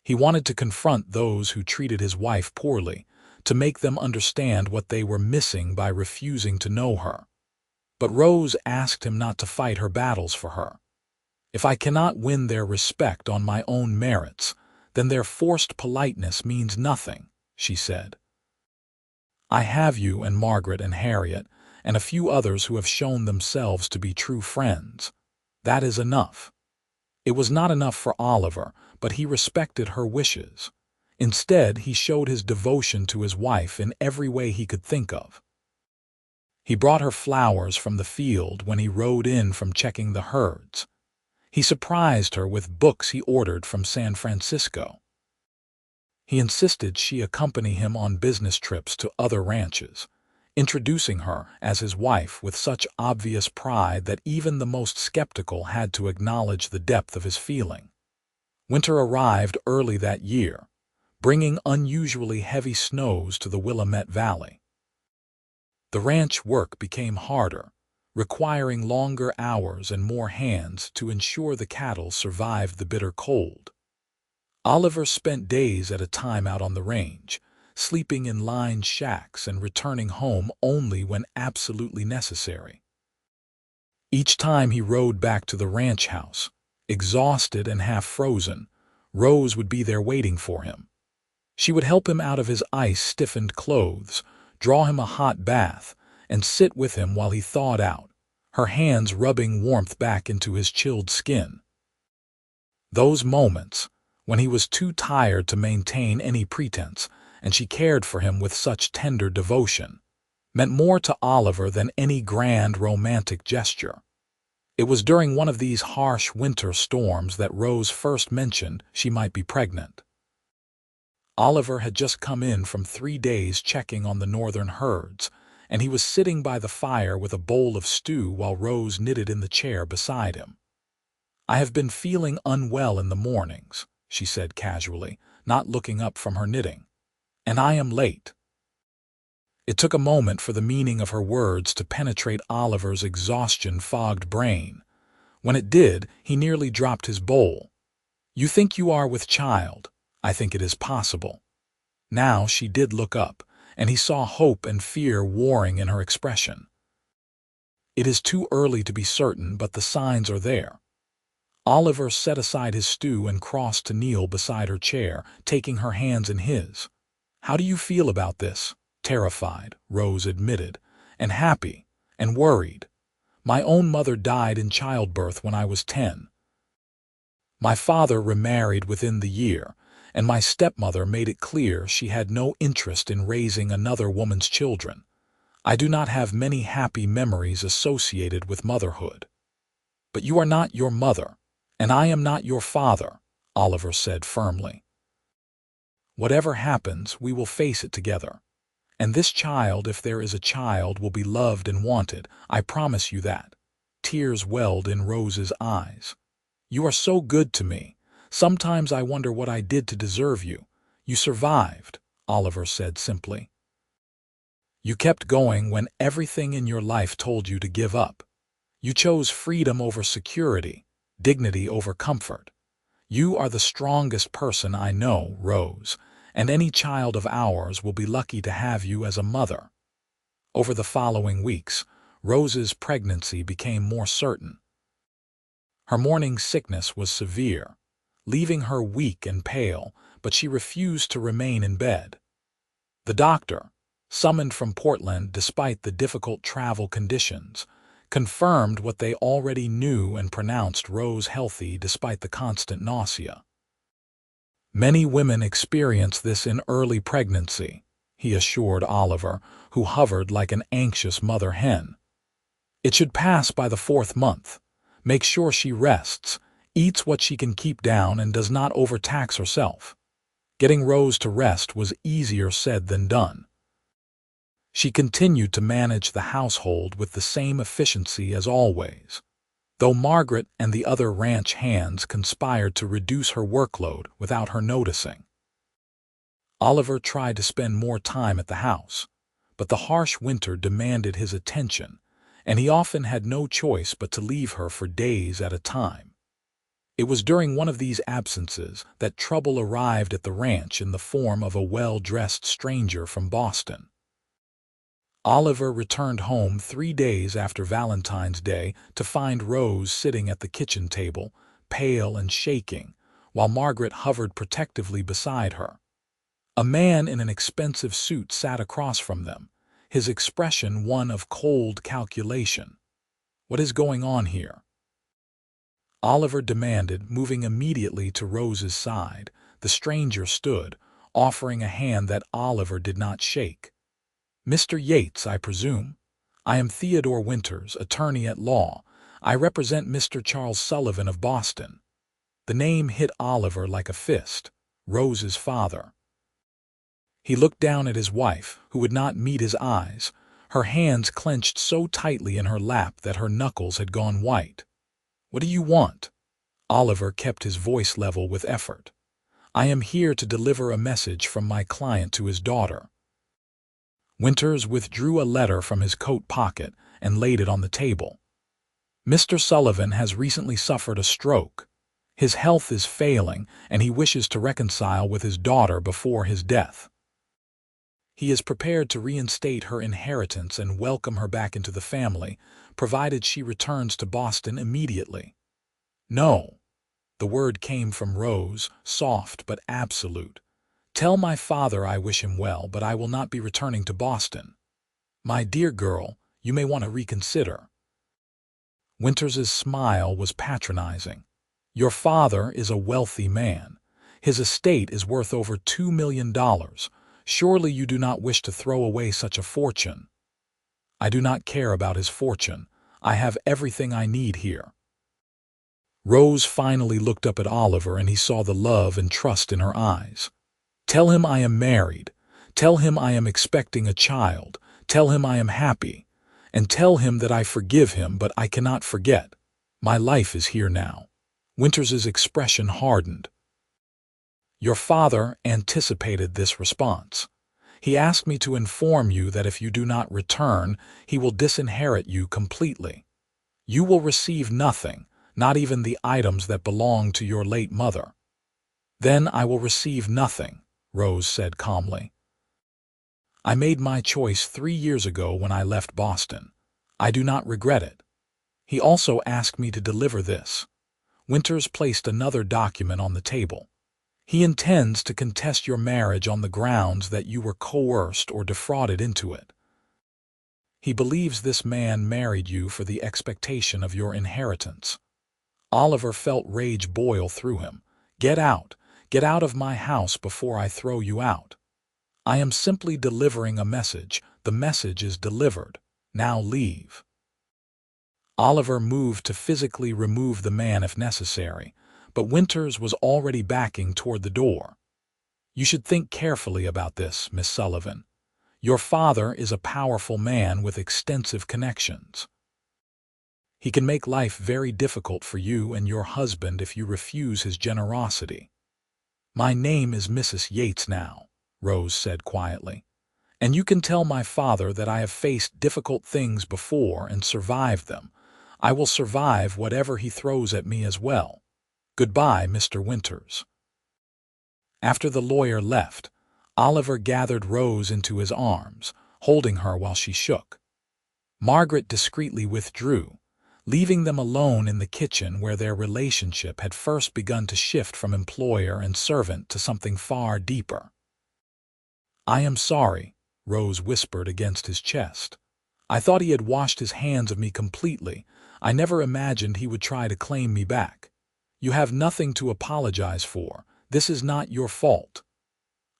He wanted to confront those who treated his wife poorly, to make them understand what they were missing by refusing to know her. But Rose asked him not to fight her battles for her. If I cannot win their respect on my own merits, then their forced politeness means nothing, she said. I have you and Margaret and Harriet, and a few others who have shown themselves to be true friends. That is enough. It was not enough for Oliver, but he respected her wishes. Instead, he showed his devotion to his wife in every way he could think of. He brought her flowers from the field when he rode in from checking the herds. He surprised her with books he ordered from San Francisco. He insisted she accompany him on business trips to other ranches, introducing her as his wife with such obvious pride that even the most skeptical had to acknowledge the depth of his feeling. Winter arrived early that year, bringing unusually heavy snows to the Willamette Valley. The ranch work became harder, requiring longer hours and more hands to ensure the cattle survived the bitter cold. Oliver spent days at a time out on the range, sleeping in lined shacks and returning home only when absolutely necessary. Each time he rode back to the ranch house, exhausted and half frozen, Rose would be there waiting for him. She would help him out of his ice-stiffened clothes, draw him a hot bath, and sit with him while he thawed out, her hands rubbing warmth back into his chilled skin. Those moments, when he was too tired to maintain any pretense, and she cared for him with such tender devotion, meant more to Oliver than any grand romantic gesture. It was during one of these harsh winter storms that Rose first mentioned she might be pregnant. Oliver had just come in from 3 days checking on the northern herds, and he was sitting by the fire with a bowl of stew while Rose knitted in the chair beside him. I have been feeling unwell in the mornings, she said casually, not looking up from her knitting. And I am late. It took a moment for the meaning of her words to penetrate Oliver's exhaustion-fogged brain. When it did, he nearly dropped his bowl. You think you are with child. I think it is possible. Now she did look up, and he saw hope and fear warring in her expression. It is too early to be certain, but the signs are there. Oliver set aside his stew and crossed to kneel beside her chair, taking her hands in his. How do you feel about this? Terrified, Rose admitted, and happy, and worried. My own mother died in childbirth when I was 10. My father remarried within the year, and my stepmother made it clear she had no interest in raising another woman's children. I do not have many happy memories associated with motherhood. But you are not your mother, and I am not your father, Oliver said firmly. Whatever happens, we will face it together. And this child, if there is a child, will be loved and wanted. I promise you that. Tears welled in Rose's eyes. You are so good to me. Sometimes I wonder what I did to deserve you. You survived, Oliver said simply. You kept going when everything in your life told you to give up. You chose freedom over security, dignity over comfort. You are the strongest person I know, Rose, and any child of ours will be lucky to have you as a mother. Over the following weeks, Rose's pregnancy became more certain. Her morning sickness was severe, leaving her weak and pale, but she refused to remain in bed. The doctor, summoned from Portland despite the difficult travel conditions, confirmed what they already knew and pronounced Rose healthy despite the constant nausea. Many women experience this in early pregnancy, he assured Oliver, who hovered like an anxious mother hen. It should pass by the 4th month. Make sure she rests, eats what she can keep down, and does not overtax herself. Getting Rose to rest was easier said than done. She continued to manage the household with the same efficiency as always. though Margaret and the other ranch hands conspired to reduce her workload without her noticing. Oliver tried to spend more time at the house, but the harsh winter demanded his attention, and he often had no choice but to leave her for days at a time. It was during one of these absences that trouble arrived at the ranch in the form of a well-dressed stranger from Boston. Oliver returned home 3 days after Valentine's Day to find Rose sitting at the kitchen table, pale and shaking, while Margaret hovered protectively beside her. A man in an expensive suit sat across from them, his expression one of cold calculation. "What is going on here?" Oliver demanded, moving immediately to Rose's side. The stranger stood, offering a hand that Oliver did not shake. "Mr. Yates, I presume? I am Theodore Winters, attorney at law. I represent Mr. Charles Sullivan of Boston." The name hit Oliver like a fist. Rose's father. He looked down at his wife, who would not meet his eyes, her hands clenched so tightly in her lap that her knuckles had gone white. "What do you want?" Oliver kept his voice level with effort. "I am here to deliver a message from my client to his daughter." Winters withdrew a letter from his coat pocket and laid it on the table. "Mr. Sullivan has recently suffered a stroke. His health is failing, and he wishes to reconcile with his daughter before his death. He is prepared to reinstate her inheritance and welcome her back into the family, provided she returns to Boston immediately." "No." The word came from Rose, soft but absolute. "Tell my father I wish him well, but I will not be returning to Boston." "My dear girl, you may want to reconsider." Winters's smile was patronizing. "Your father is a wealthy man. His estate is worth over $2 million. Surely you do not wish to throw away such a fortune." "I do not care about his fortune. I have everything I need here." Rose finally looked up at Oliver, and he saw the love and trust in her eyes. "Tell him I am married. Tell him I am expecting a child. Tell him I am happy. And tell him that I forgive him, but I cannot forget. My life is here now." Winters's expression hardened. "Your father anticipated this response. He asked me to inform you that if you do not return, he will disinherit you completely. You will receive nothing, not even the items that belong to your late mother." "Then I will receive nothing," Rose said calmly. "I made my choice 3 years ago when I left Boston. I do not regret it. He also asked me to deliver this." Winters placed another document on the table. "He intends to contest your marriage on the grounds that you were coerced or defrauded into it. He believes this man married you for the expectation of your inheritance." Oliver felt rage boil through him. "Get out! Get out of my house before I throw you out. I am simply delivering a message. The message is delivered. Now leave." Oliver moved to physically remove the man if necessary, but Winters was already backing toward the door. "You should think carefully about this, Miss Sullivan. Your father is a powerful man with extensive connections. He can make life very difficult for you and your husband if you refuse his generosity." "My name is Mrs. Yates now," Rose said quietly. "And you can tell my father that I have faced difficult things before and survived them. I will survive whatever he throws at me as well. Goodbye, Mr. Winters." After the lawyer left, Oliver gathered Rose into his arms, holding her while she shook. Margaret discreetly withdrew, leaving them alone in the kitchen where their relationship had first begun to shift from employer and servant to something far deeper. "I am sorry," Rose whispered against his chest. "I thought he had washed his hands of me completely. I never imagined he would try to claim me back. You have nothing to apologize for. This is not your fault."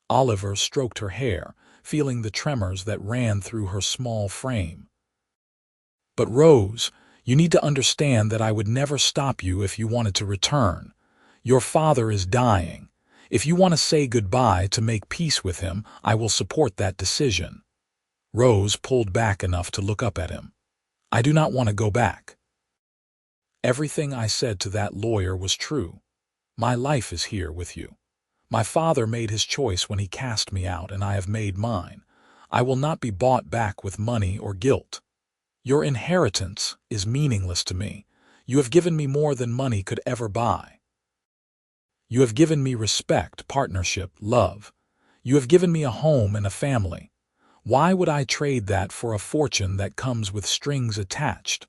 Oliver stroked her hair, feeling the tremors that ran through her small frame. "But Rose, you need to understand that I would never stop you if you wanted to return. Your father is dying. If you want to say goodbye to make peace with him, I will support that decision." Rose pulled back enough to look up at him. "I do not want to go back." Everything I said to that lawyer was true. My life is here with you. My father made his choice when he cast me out, and I have made mine. I will not be bought back with money or guilt. Your inheritance is meaningless to me. You have given me more than money could ever buy. You have given me respect, partnership, love. You have given me a home and a family. Why would I trade that for a fortune that comes with strings attached?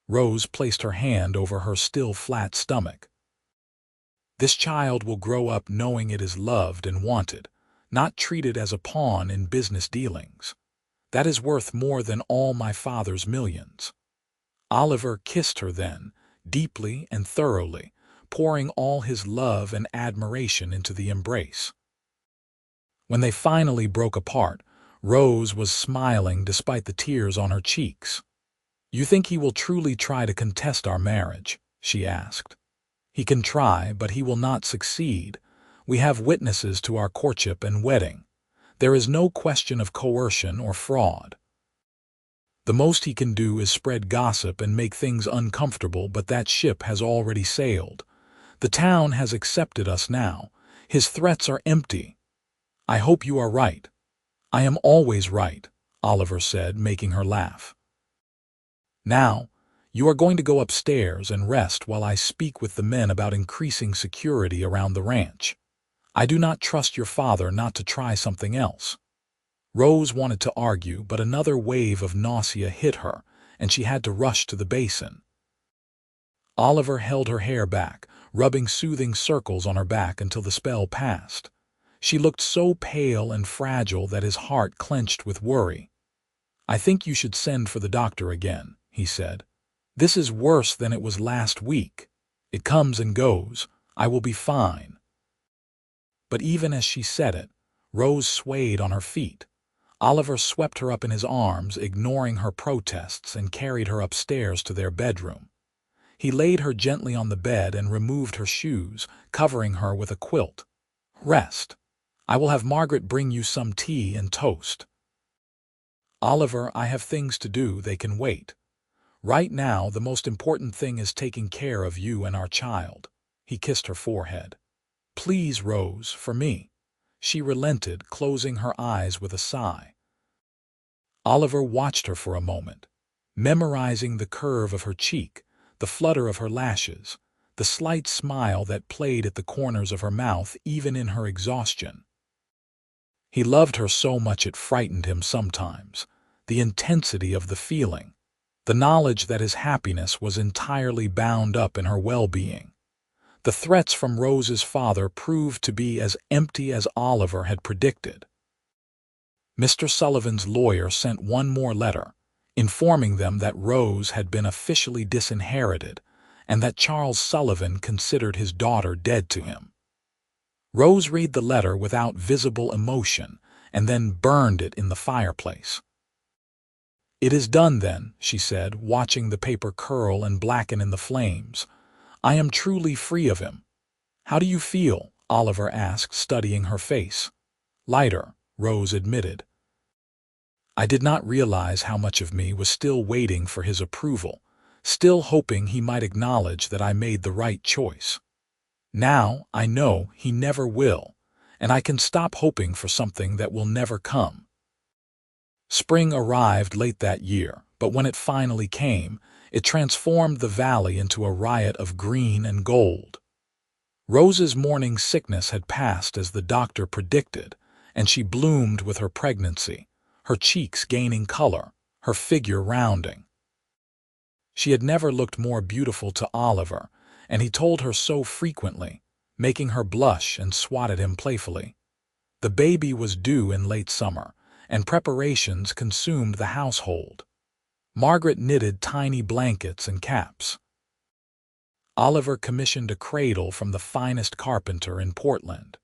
Rose placed her hand over her still flat stomach. This child will grow up knowing it is loved and wanted, not treated as a pawn in business dealings. That is worth more than all my father's millions. Oliver kissed her then, deeply and thoroughly, pouring all his love and admiration into the embrace. When they finally broke apart, Rose was smiling despite the tears on her cheeks. "You think he will truly try to contest our marriage?" she asked. "He can try, but he will not succeed. We have witnesses to our courtship and wedding. There is no question of coercion or fraud. The most he can do is spread gossip and make things uncomfortable, but that ship has already sailed. The town has accepted us now. His threats are empty." "I hope you are right." "I am always right," Oliver said, making her laugh. "Now, you are going to go upstairs and rest while I speak with the men about increasing security around the ranch. I do not trust your father not to try something else." Rose wanted to argue, but another wave of nausea hit her, and she had to rush to the basin. Oliver held her hair back, rubbing soothing circles on her back until the spell passed. She looked so pale and fragile that his heart clenched with worry. "I think you should send for the doctor again," he said. "This is worse than it was last week. It comes and goes. I will be fine." But even as she said it, Rose swayed on her feet. Oliver swept her up in his arms, ignoring her protests, and carried her upstairs to their bedroom. He laid her gently on the bed and removed her shoes, covering her with a quilt. "Rest. I will have Margaret bring you some tea and toast." "Oliver, I have things to do. They can wait. Right now, the most important thing is taking care of you and our child." He kissed her forehead. "Please, Rose, for me." She relented, closing her eyes with a sigh. Oliver watched her for a moment, memorizing the curve of her cheek, the flutter of her lashes, the slight smile that played at the corners of her mouth even in her exhaustion. He loved her so much it frightened him sometimes, the intensity of the feeling, the knowledge that his happiness was entirely bound up in her well-being. The threats from Rose's father proved to be as empty as Oliver had predicted. Mr. Sullivan's lawyer sent one more letter, informing them that Rose had been officially disinherited and that Charles Sullivan considered his daughter dead to him. Rose read the letter without visible emotion and then burned it in the fireplace. "It is done then," she said, watching the paper curl and blacken in the flames. "I am truly free of him." "How do you feel?" Oliver asked, studying her face. "Lighter," Rose admitted. "I did not realize how much of me was still waiting for his approval, still hoping he might acknowledge that I made the right choice. Now I know he never will, and I can stop hoping for something that will never come." Spring arrived late that year, but when it finally came, it transformed the valley into a riot of green and gold. Rose's morning sickness had passed as the doctor predicted, and she bloomed with her pregnancy, her cheeks gaining color, her figure rounding. She had never looked more beautiful to Oliver, and he told her so frequently, making her blush and swat at him playfully. The baby was due in late summer, and preparations consumed the household. Margaret knitted tiny blankets and caps. Oliver commissioned a cradle from the finest carpenter in Portland.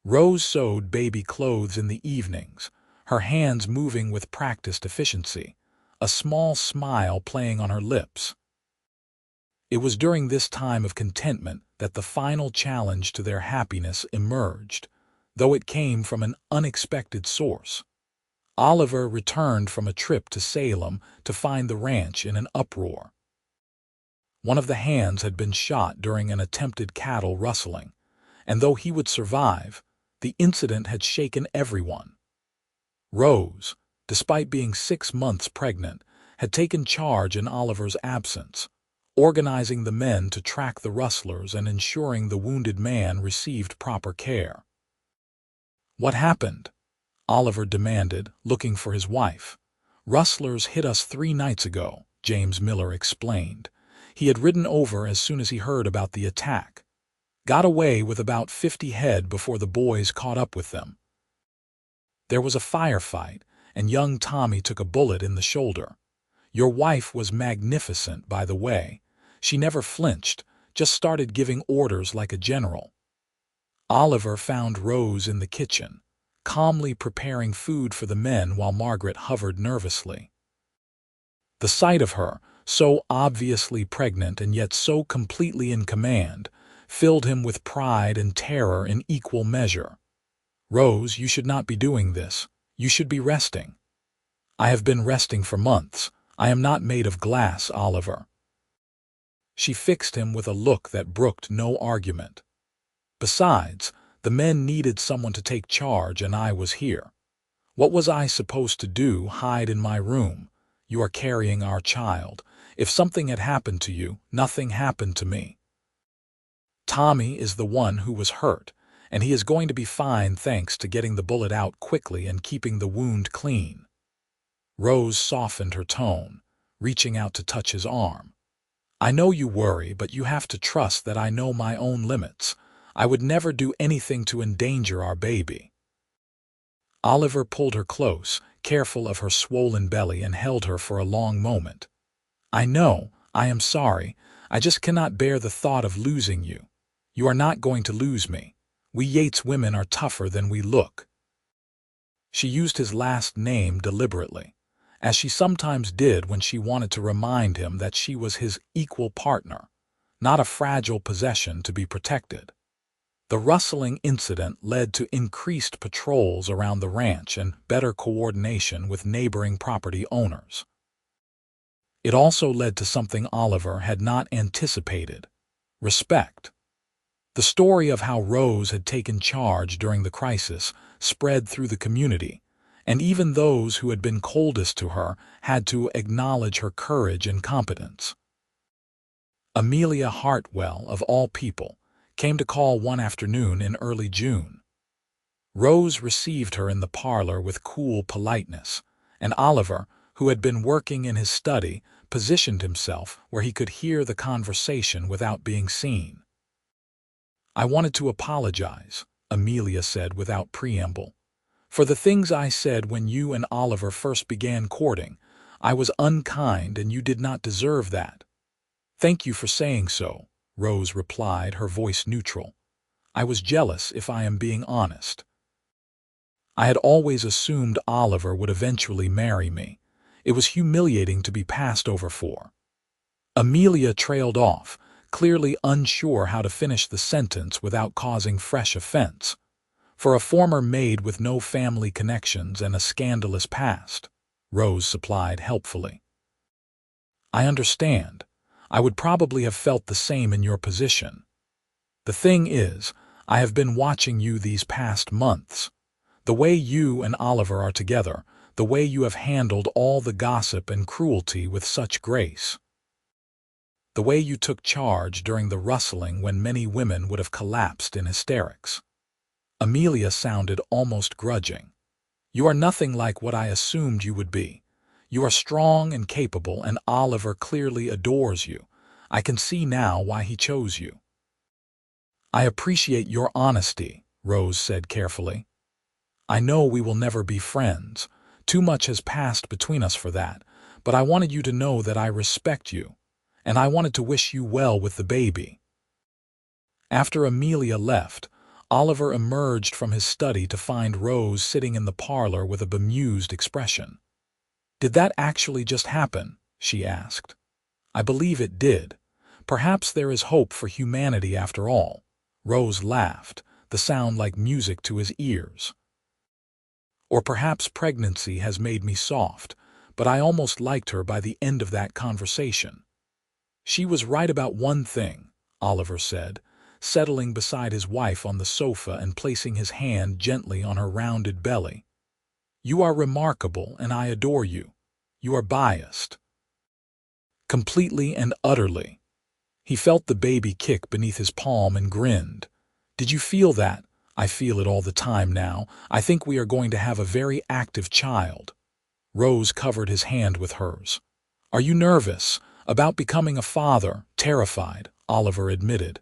Rose sewed baby clothes in the evenings, her hands moving with practiced efficiency, a small smile playing on her lips. It was during this time of contentment that the final challenge to their happiness emerged, though it came from an unexpected source. Oliver returned from a trip to Salem to find the ranch in an uproar. One of the hands had been shot during an attempted cattle rustling, and though he would survive, the incident had shaken everyone. Rose, despite being 6 months pregnant, had taken charge in Oliver's absence, organizing the men to track the rustlers and ensuring the wounded man received proper care. "What happened?" Oliver demanded, looking for his wife. "Rustlers hit us 3 nights ago," James Miller explained. He had ridden over as soon as he heard about the attack. Got away with about 50 head before the boys caught up with them. There was a firefight, and young Tommy took a bullet in the shoulder. Your wife was magnificent, by the way. She never flinched, just started giving orders like a general. Oliver found Rose in the kitchen, calmly preparing food for the men while Margaret hovered nervously. The sight of her, so obviously pregnant and yet so completely in command, filled him with pride and terror in equal measure. "Rose, you should not be doing this. You should be resting." "I have been resting for months. I am not made of glass, Oliver." She fixed him with a look that brooked no argument. "Besides, the men needed someone to take charge, and I was here. What was I supposed to do, hide in my room? You are carrying our child. If something had happened to you, nothing happened to me. Tommy is the one who was hurt, and he is going to be fine thanks to getting the bullet out quickly and keeping the wound clean." Rose softened her tone, reaching out to touch his arm. "I know you worry, but you have to trust that I know my own limits. I would never do anything to endanger our baby." Oliver pulled her close, careful of her swollen belly, and held her for a long moment. "I know, I am sorry. I just cannot bear the thought of losing you. You are not going to lose me. We Yates women are tougher than we look." She used his last name deliberately, as she sometimes did when she wanted to remind him that she was his equal partner, not a fragile possession to be protected. The rustling incident led to increased patrols around the ranch and better coordination with neighboring property owners. It also led to something Oliver had not anticipated: respect. The story of how Rose had taken charge during the crisis spread through the community, and even those who had been coldest to her had to acknowledge her courage and competence. Amelia Hartwell, of all people, came to call one afternoon in early June. Rose received her in the parlor with cool politeness, and Oliver, who had been working in his study, positioned himself where he could hear the conversation without being seen. "I wanted to apologize," Amelia said without preamble, "for the things I said when you and Oliver first began courting. I was unkind, and you did not deserve that." "Thank you for saying so," Rose replied, her voice neutral. "I was jealous, if I am being honest. I had always assumed Oliver would eventually marry me. It was humiliating to be passed over for." Amelia trailed off, clearly unsure how to finish the sentence without causing fresh offense. For a former maid with no family connections and a scandalous past, Rose supplied helpfully. "I understand. I would probably have felt the same in your position. The thing is, I have been watching you these past months. The way you and Oliver are together, the way you have handled all the gossip and cruelty with such grace. The way you took charge during the rustling when many women would have collapsed in hysterics." Amelia sounded almost grudging. "You are nothing like what I assumed you would be. You are strong and capable, and Oliver clearly adores you. I can see now why he chose you." "I appreciate your honesty," Rose said carefully. "I know we will never be friends. Too much has passed between us for that, but I wanted you to know that I respect you, and I wanted to wish you well with the baby." After Amelia left, Oliver emerged from his study to find Rose sitting in the parlor with a bemused expression. "Did that actually just happen?" she asked. "I believe it did. Perhaps there is hope for humanity after all." Rose laughed, the sound like music to his ears. "Or perhaps pregnancy has made me soft, but I almost liked her by the end of that conversation." She was right about one thing, Oliver said, settling beside his wife on the sofa and placing his hand gently on her rounded belly. You are remarkable, and I adore you. You are biased. Completely and utterly. He felt the baby kick beneath his palm and grinned. Did you feel that? I feel it all the time now. I think we are going to have a very active child. Rose covered his hand with hers. Are you nervous about becoming a father? Terrified, Oliver admitted.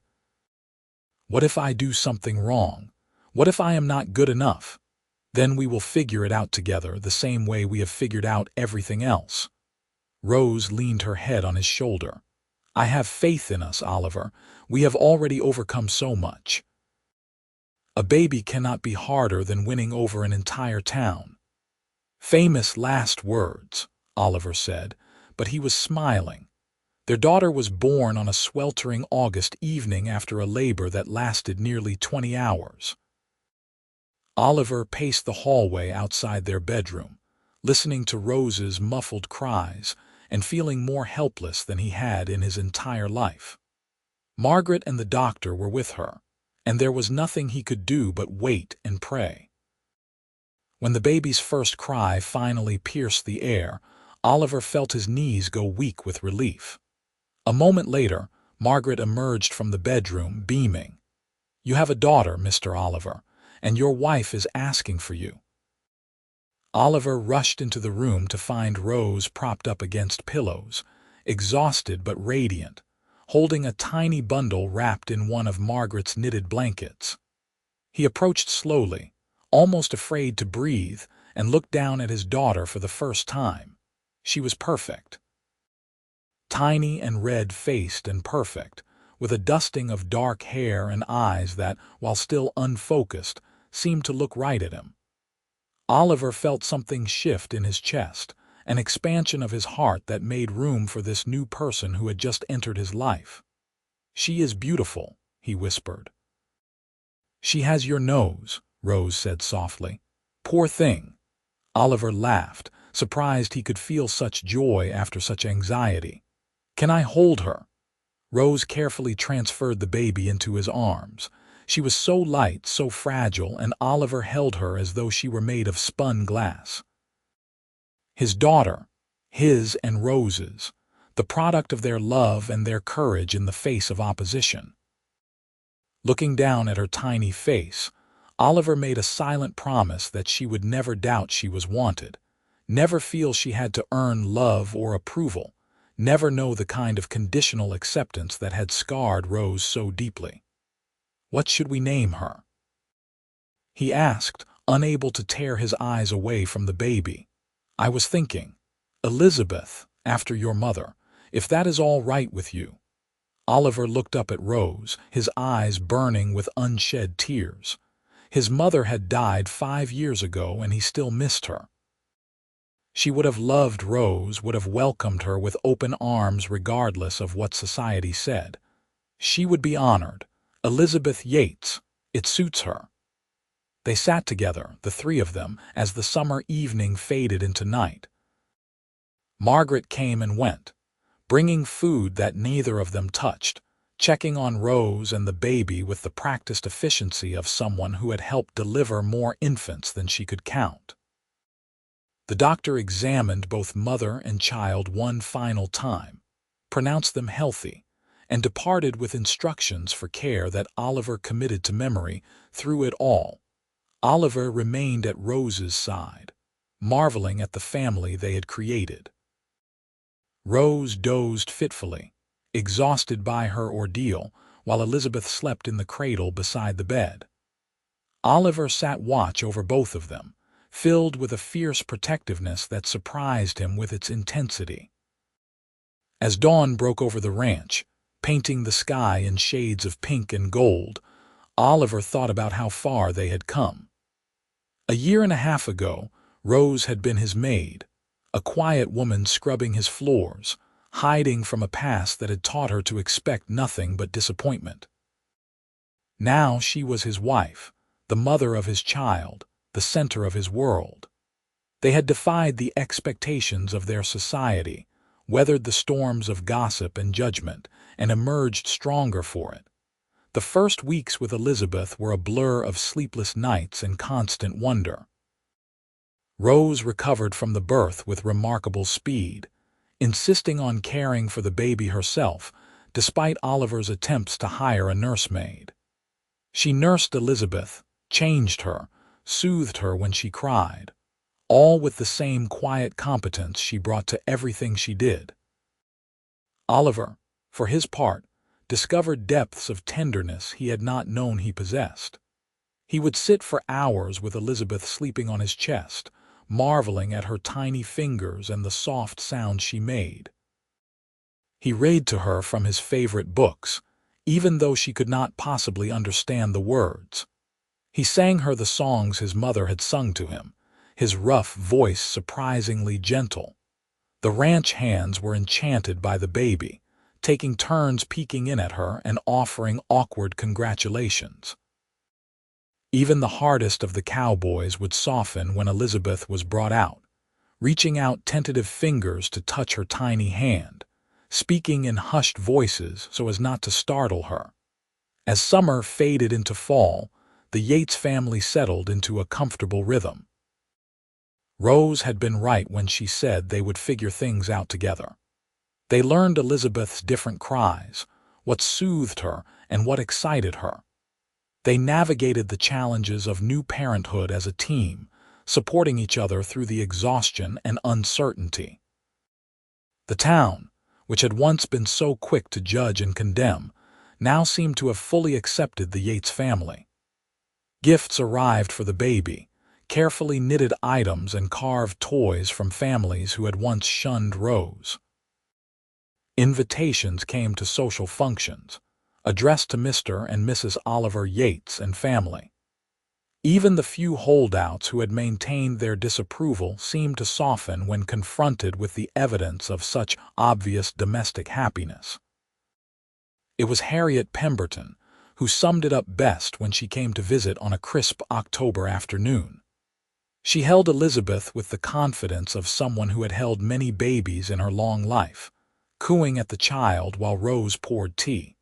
What if I do something wrong? What if I am not good enough? Then we will figure it out together the same way we have figured out everything else. Rose leaned her head on his shoulder. I have faith in us, Oliver. We have already overcome so much. A baby cannot be harder than winning over an entire town. Famous last words, Oliver said, but he was smiling. Their daughter was born on a sweltering August evening after a labor that lasted nearly 20 hours. Oliver paced the hallway outside their bedroom, listening to Rose's muffled cries and feeling more helpless than he had in his entire life. Margaret and the doctor were with her, and there was nothing he could do but wait and pray. When the baby's first cry finally pierced the air, Oliver felt his knees go weak with relief. A moment later, Margaret emerged from the bedroom, beaming. You have a daughter, Mr. Oliver, and your wife is asking for you. Oliver rushed into the room to find Rose propped up against pillows, exhausted but radiant, holding a tiny bundle wrapped in one of Margaret's knitted blankets. He approached slowly, almost afraid to breathe, and looked down at his daughter for the first time. She was perfect. Tiny and red-faced and perfect, with a dusting of dark hair and eyes that, while still unfocused, seemed to look right at him. Oliver felt something shift in his chest, an expansion of his heart that made room for this new person who had just entered his life. She is beautiful, he whispered. She has your nose, Rose said softly. Poor thing. Oliver laughed, surprised he could feel such joy after such anxiety. Can I hold her? Rose carefully transferred the baby into his arms. She was so light, so fragile, and Oliver held her as though she were made of spun glass. His daughter, his and Rose's, the product of their love and their courage in the face of opposition. Looking down at her tiny face, Oliver made a silent promise that she would never doubt she was wanted, never feel she had to earn love or approval, never know the kind of conditional acceptance that had scarred Rose so deeply. What should we name her? He asked, unable to tear his eyes away from the baby. I was thinking, Elizabeth, after your mother, if that is all right with you. Oliver looked up at Rose, his eyes burning with unshed tears. His mother had died 5 years ago, and he still missed her. She would have loved Rose, would have welcomed her with open arms regardless of what society said. She would be honored. Elizabeth Yates. It suits her. They sat together, the three of them, as the summer evening faded into night. Margaret came and went, bringing food that neither of them touched, checking on Rose and the baby with the practiced efficiency of someone who had helped deliver more infants than she could count. The doctor examined both mother and child one final time, pronounced them healthy, and departed with instructions for care that Oliver committed to memory through it all. Oliver remained at Rose's side, marveling at the family they had created. Rose dozed fitfully, exhausted by her ordeal, while Elizabeth slept in the cradle beside the bed. Oliver sat watch over both of them, filled with a fierce protectiveness that surprised him with its intensity. As dawn broke over the ranch, painting the sky in shades of pink and gold, Oliver thought about how far they had come. 1.5 years ago, Rose had been his maid, a quiet woman scrubbing his floors, hiding from a past that had taught her to expect nothing but disappointment. Now she was his wife, the mother of his child, the center of his world. They had defied the expectations of their society, weathered the storms of gossip and judgment, and emerged stronger for it. The first weeks with Elizabeth were a blur of sleepless nights and constant wonder. Rose recovered from the birth with remarkable speed, insisting on caring for the baby herself, despite Oliver's attempts to hire a nursemaid. She nursed Elizabeth, changed her, soothed her when she cried, all with the same quiet competence she brought to everything she did. Oliver, for his part, discovered depths of tenderness he had not known he possessed. He would sit for hours with Elizabeth sleeping on his chest, marveling at her tiny fingers and the soft sounds she made. He read to her from his favorite books, even though she could not possibly understand the words. He sang her the songs his mother had sung to him, his rough voice surprisingly gentle. The ranch hands were enchanted by the baby, taking turns peeking in at her and offering awkward congratulations. Even the hardest of the cowboys would soften when Elizabeth was brought out, reaching out tentative fingers to touch her tiny hand, speaking in hushed voices so as not to startle her. As summer faded into fall, the Yates family settled into a comfortable rhythm. Rose had been right when she said they would figure things out together. They learned Elizabeth's different cries, what soothed her and what excited her. They navigated the challenges of new parenthood as a team, supporting each other through the exhaustion and uncertainty. The town, which had once been so quick to judge and condemn, now seemed to have fully accepted the Yates family. Gifts arrived for the baby, carefully knitted items and carved toys from families who had once shunned Rose. Invitations came to social functions, addressed to Mr. and Mrs. Oliver Yates and family. Even the few holdouts who had maintained their disapproval seemed to soften when confronted with the evidence of such obvious domestic happiness. It was Harriet Pemberton who summed it up best when she came to visit on a crisp October afternoon. She held Elizabeth with the confidence of someone who had held many babies in her long life, cooing at the child while Rose poured tea.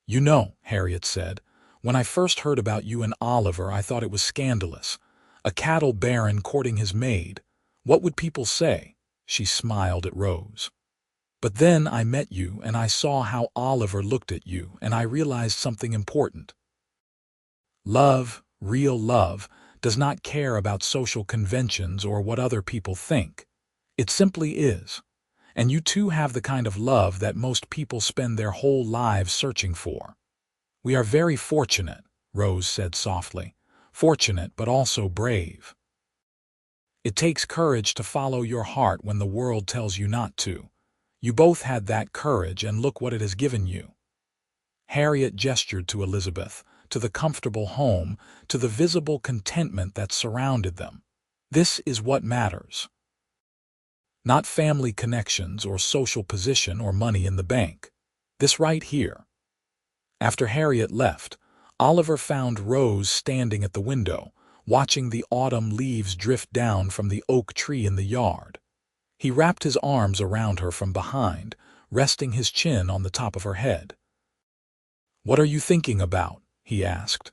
"You know," Harriet said, "when I first heard about you and Oliver, I thought it was scandalous. A cattle baron courting his maid. What would people say?" She smiled at Rose. "But then I met you and I saw how Oliver looked at you, and I realized something important. Love, real love, does not care about social conventions or what other people think. It simply is. And you two have the kind of love that most people spend their whole lives searching for." "We are very fortunate," Rose said softly. "Fortunate, but also brave. It takes courage to follow your heart when the world tells you not to. You both had that courage, and look what it has given you." Harriet gestured to Elizabeth, to the comfortable home, to the visible contentment that surrounded them. "This is what matters. Not family connections or social position or money in the bank. This right here." After Harriet left, Oliver found Rose standing at the window, watching the autumn leaves drift down from the oak tree in the yard. He wrapped his arms around her from behind, resting his chin on the top of her head. "What are you thinking about?" he asked.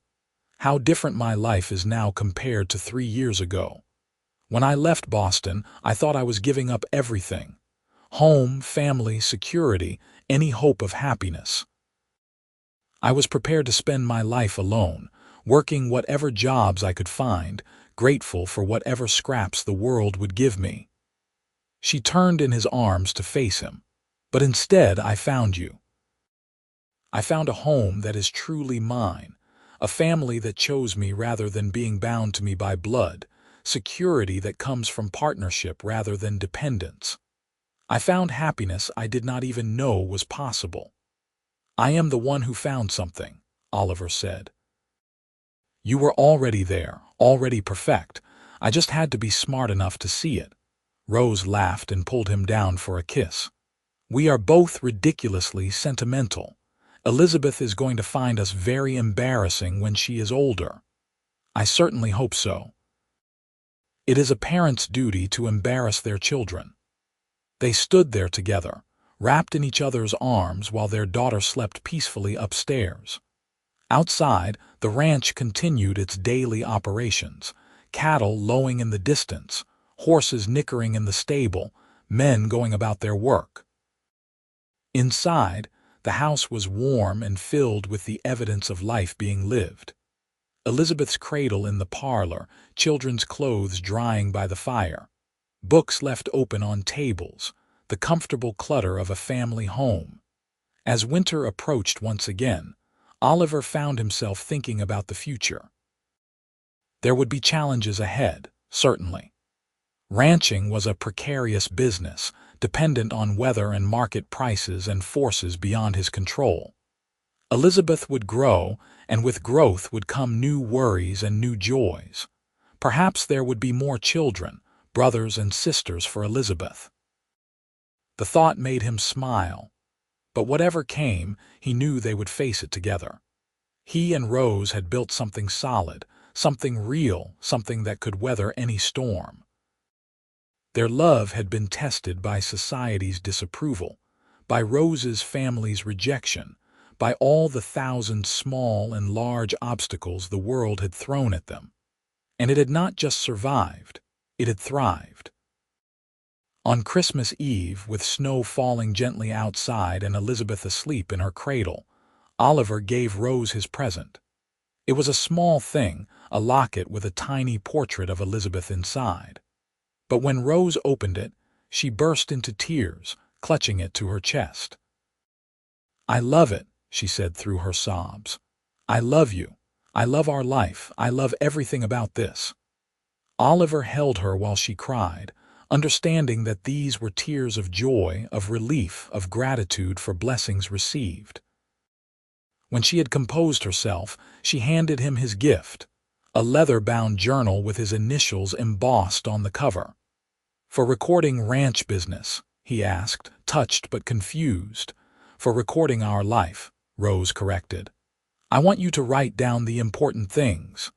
"How different my life is now compared to 3 years ago. When I left Boston, I thought I was giving up everything. Home, family, security, any hope of happiness. I was prepared to spend my life alone, working whatever jobs I could find, grateful for whatever scraps the world would give me." She turned in his arms to face him. "But instead, I found you. I found a home that is truly mine, a family that chose me rather than being bound to me by blood, security that comes from partnership rather than dependence. I found happiness I did not even know was possible." "I am the one who found something," Oliver said. "You were already there, already perfect. I just had to be smart enough to see it." Rose laughed and pulled him down for a kiss. "We are both ridiculously sentimental. Elizabeth is going to find us very embarrassing when she is older." "I certainly hope so." "It is a parent's duty to embarrass their children." They stood there together, wrapped in each other's arms while their daughter slept peacefully upstairs. Outside, the ranch continued its daily operations, cattle lowing in the distance, horses nickering in the stable, men going about their work. Inside, the house was warm and filled with the evidence of life being lived. Elizabeth's cradle in the parlor, children's clothes drying by the fire, books left open on tables, the comfortable clutter of a family home. As winter approached once again, Oliver found himself thinking about the future. There would be challenges ahead, certainly. Ranching was a precarious business, dependent on weather and market prices and forces beyond his control. Elizabeth would grow, and with growth would come new worries and new joys. Perhaps there would be more children, brothers and sisters for Elizabeth. The thought made him smile. But whatever came, he knew they would face it together. He and Rose had built something solid, something real, something that could weather any storm. Their love had been tested by society's disapproval, by Rose's family's rejection, by all the thousand small and large obstacles the world had thrown at them. And it had not just survived, it had thrived. On Christmas Eve, with snow falling gently outside and Elizabeth asleep in her cradle, Oliver gave Rose his present. It was a small thing, a locket with a tiny portrait of Elizabeth inside. But when Rose opened it, she burst into tears, clutching it to her chest. "I love it," she said through her sobs. "I love you. I love our life. I love everything about this." Oliver held her while she cried, understanding that these were tears of joy, of relief, of gratitude for blessings received. When she had composed herself, she handed him his gift, a leather-bound journal with his initials embossed on the cover. "For recording ranch business," he asked, touched but confused. "For recording our life," Rose corrected. "I want you to write down the important things."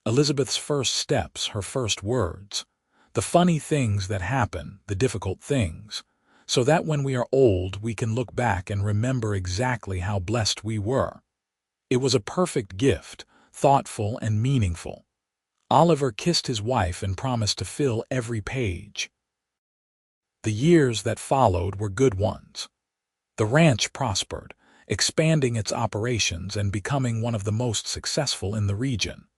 Elizabeth's first steps, her first words. The funny things that happen, the difficult things, so that when we are old we can look back and remember exactly how blessed we were. It was a perfect gift, thoughtful and meaningful. Oliver kissed his wife and promised to fill every page. The years that followed were good ones. The ranch prospered, expanding its operations and becoming one of the most successful in the region.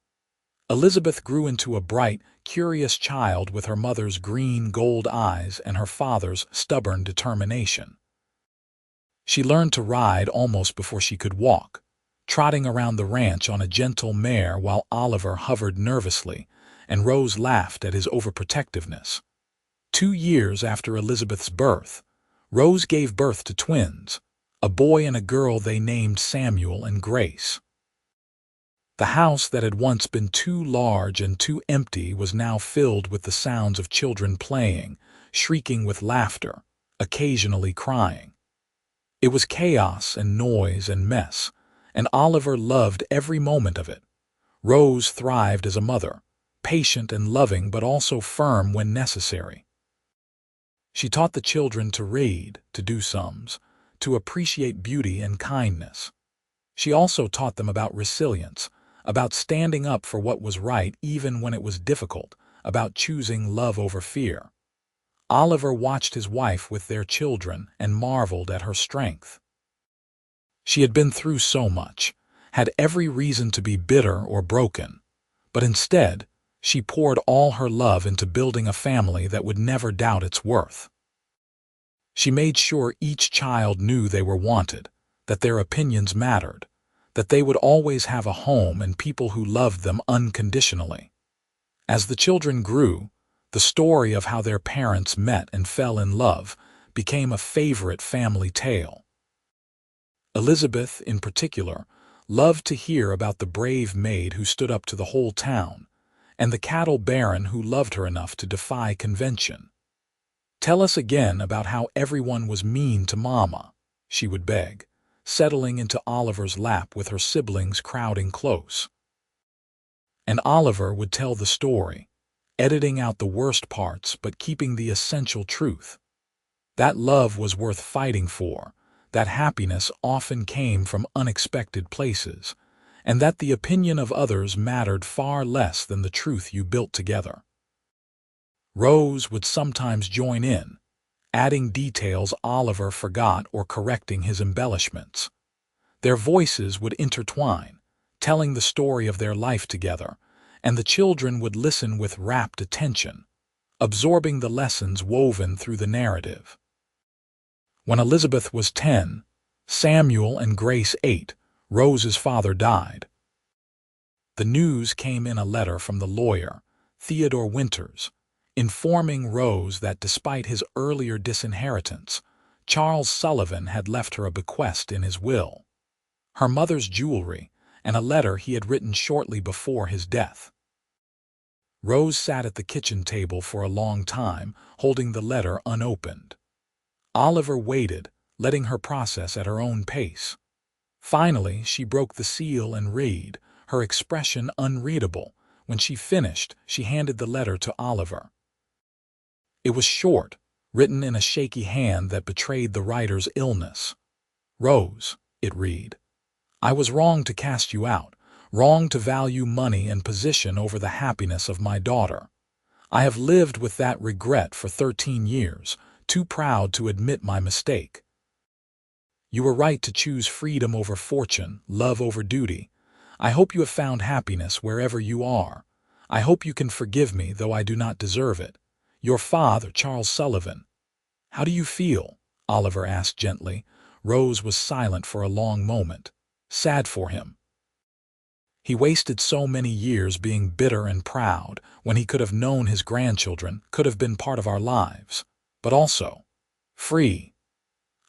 Elizabeth grew into a bright, curious child with her mother's green gold eyes and her father's stubborn determination. She learned to ride almost before she could walk, trotting around the ranch on a gentle mare while Oliver hovered nervously, and Rose laughed at his overprotectiveness. 2 years after Elizabeth's birth, Rose gave birth to twins, a boy and a girl they named Samuel and Grace. The house that had once been too large and too empty was now filled with the sounds of children playing, shrieking with laughter, occasionally crying. It was chaos and noise and mess, and Oliver loved every moment of it. Rose thrived as a mother, patient and loving but also firm when necessary. She taught the children to read, to do sums, to appreciate beauty and kindness. She also taught them about resilience, about standing up for what was right even when it was difficult, about choosing love over fear. Oliver watched his wife with their children and marveled at her strength. She had been through so much, had every reason to be bitter or broken, but instead, she poured all her love into building a family that would never doubt its worth. She made sure each child knew they were wanted, that their opinions mattered, that they would always have a home and people who loved them unconditionally. As the children grew, the story of how their parents met and fell in love became a favorite family tale. Elizabeth, in particular, loved to hear about the brave maid who stood up to the whole town, and the cattle baron who loved her enough to defy convention. "Tell us again about how everyone was mean to Mama," she would beg, settling into Oliver's lap with her siblings crowding close. And Oliver would tell the story, editing out the worst parts but keeping the essential truth. That love was worth fighting for, that happiness often came from unexpected places, and that the opinion of others mattered far less than the truth you built together. Rose would sometimes join in, adding details Oliver forgot or correcting his embellishments. Their voices would intertwine, telling the story of their life together, and the children would listen with rapt attention, absorbing the lessons woven through the narrative. When Elizabeth was 10, Samuel and Grace 8, Rose's father died. The news came in a letter from the lawyer, Theodore Winters, informing Rose that despite his earlier disinheritance, Charles Sullivan had left her a bequest in his will: her mother's jewelry and a letter he had written shortly before his death. Rose sat at the kitchen table for a long time, holding the letter unopened. Oliver waited, letting her process at her own pace. Finally, she broke the seal and read, her expression unreadable. When she finished, she handed the letter to Oliver. It was short, written in a shaky hand that betrayed the writer's illness. "Rose," it read, "I was wrong to cast you out, wrong to value money and position over the happiness of my daughter. I have lived with that regret for 13 years, too proud to admit my mistake. You were right to choose freedom over fortune, love over duty. I hope you have found happiness wherever you are. I hope you can forgive me, though I do not deserve it. Your father, Charles Sullivan." "How do you feel?" Oliver asked gently. Rose was silent for a long moment. "Sad for him. He wasted so many years being bitter and proud when he could have known his grandchildren, could have been part of our lives. But also free.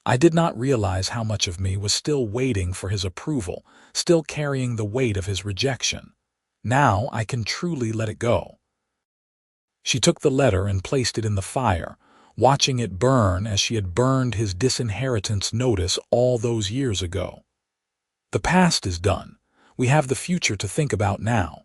I did not realize how much of me was still waiting for his approval, still carrying the weight of his rejection. Now I can truly let it go." She took the letter and placed it in the fire, watching it burn as she had burned his disinheritance notice all those years ago. "The past is done. We have the future to think about now."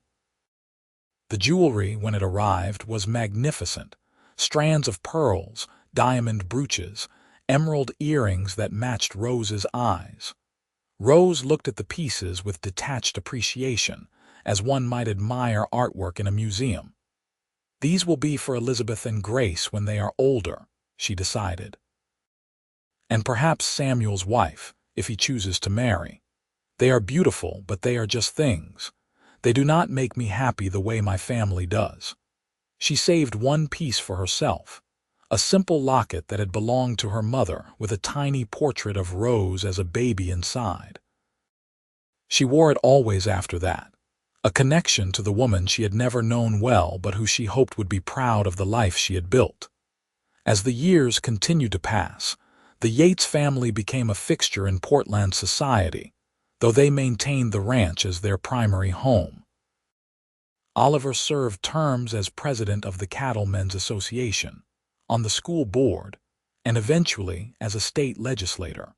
The jewelry, when it arrived, was magnificent. Strands of pearls, diamond brooches, emerald earrings that matched Rose's eyes. Rose looked at the pieces with detached appreciation, as one might admire artwork in a museum. "These will be for Elizabeth and Grace when they are older," she decided. "And perhaps Samuel's wife, if he chooses to marry. They are beautiful, but they are just things. They do not make me happy the way my family does." She saved one piece for herself, a simple locket that had belonged to her mother with a tiny portrait of Rose as a baby inside. She wore it always after that, a connection to the woman she had never known well but who she hoped would be proud of the life she had built. As the years continued to pass, the Yates family became a fixture in Portland society, though they maintained the ranch as their primary home. Oliver served terms as president of the Cattlemen's Association, on the school board, and eventually as a state legislator.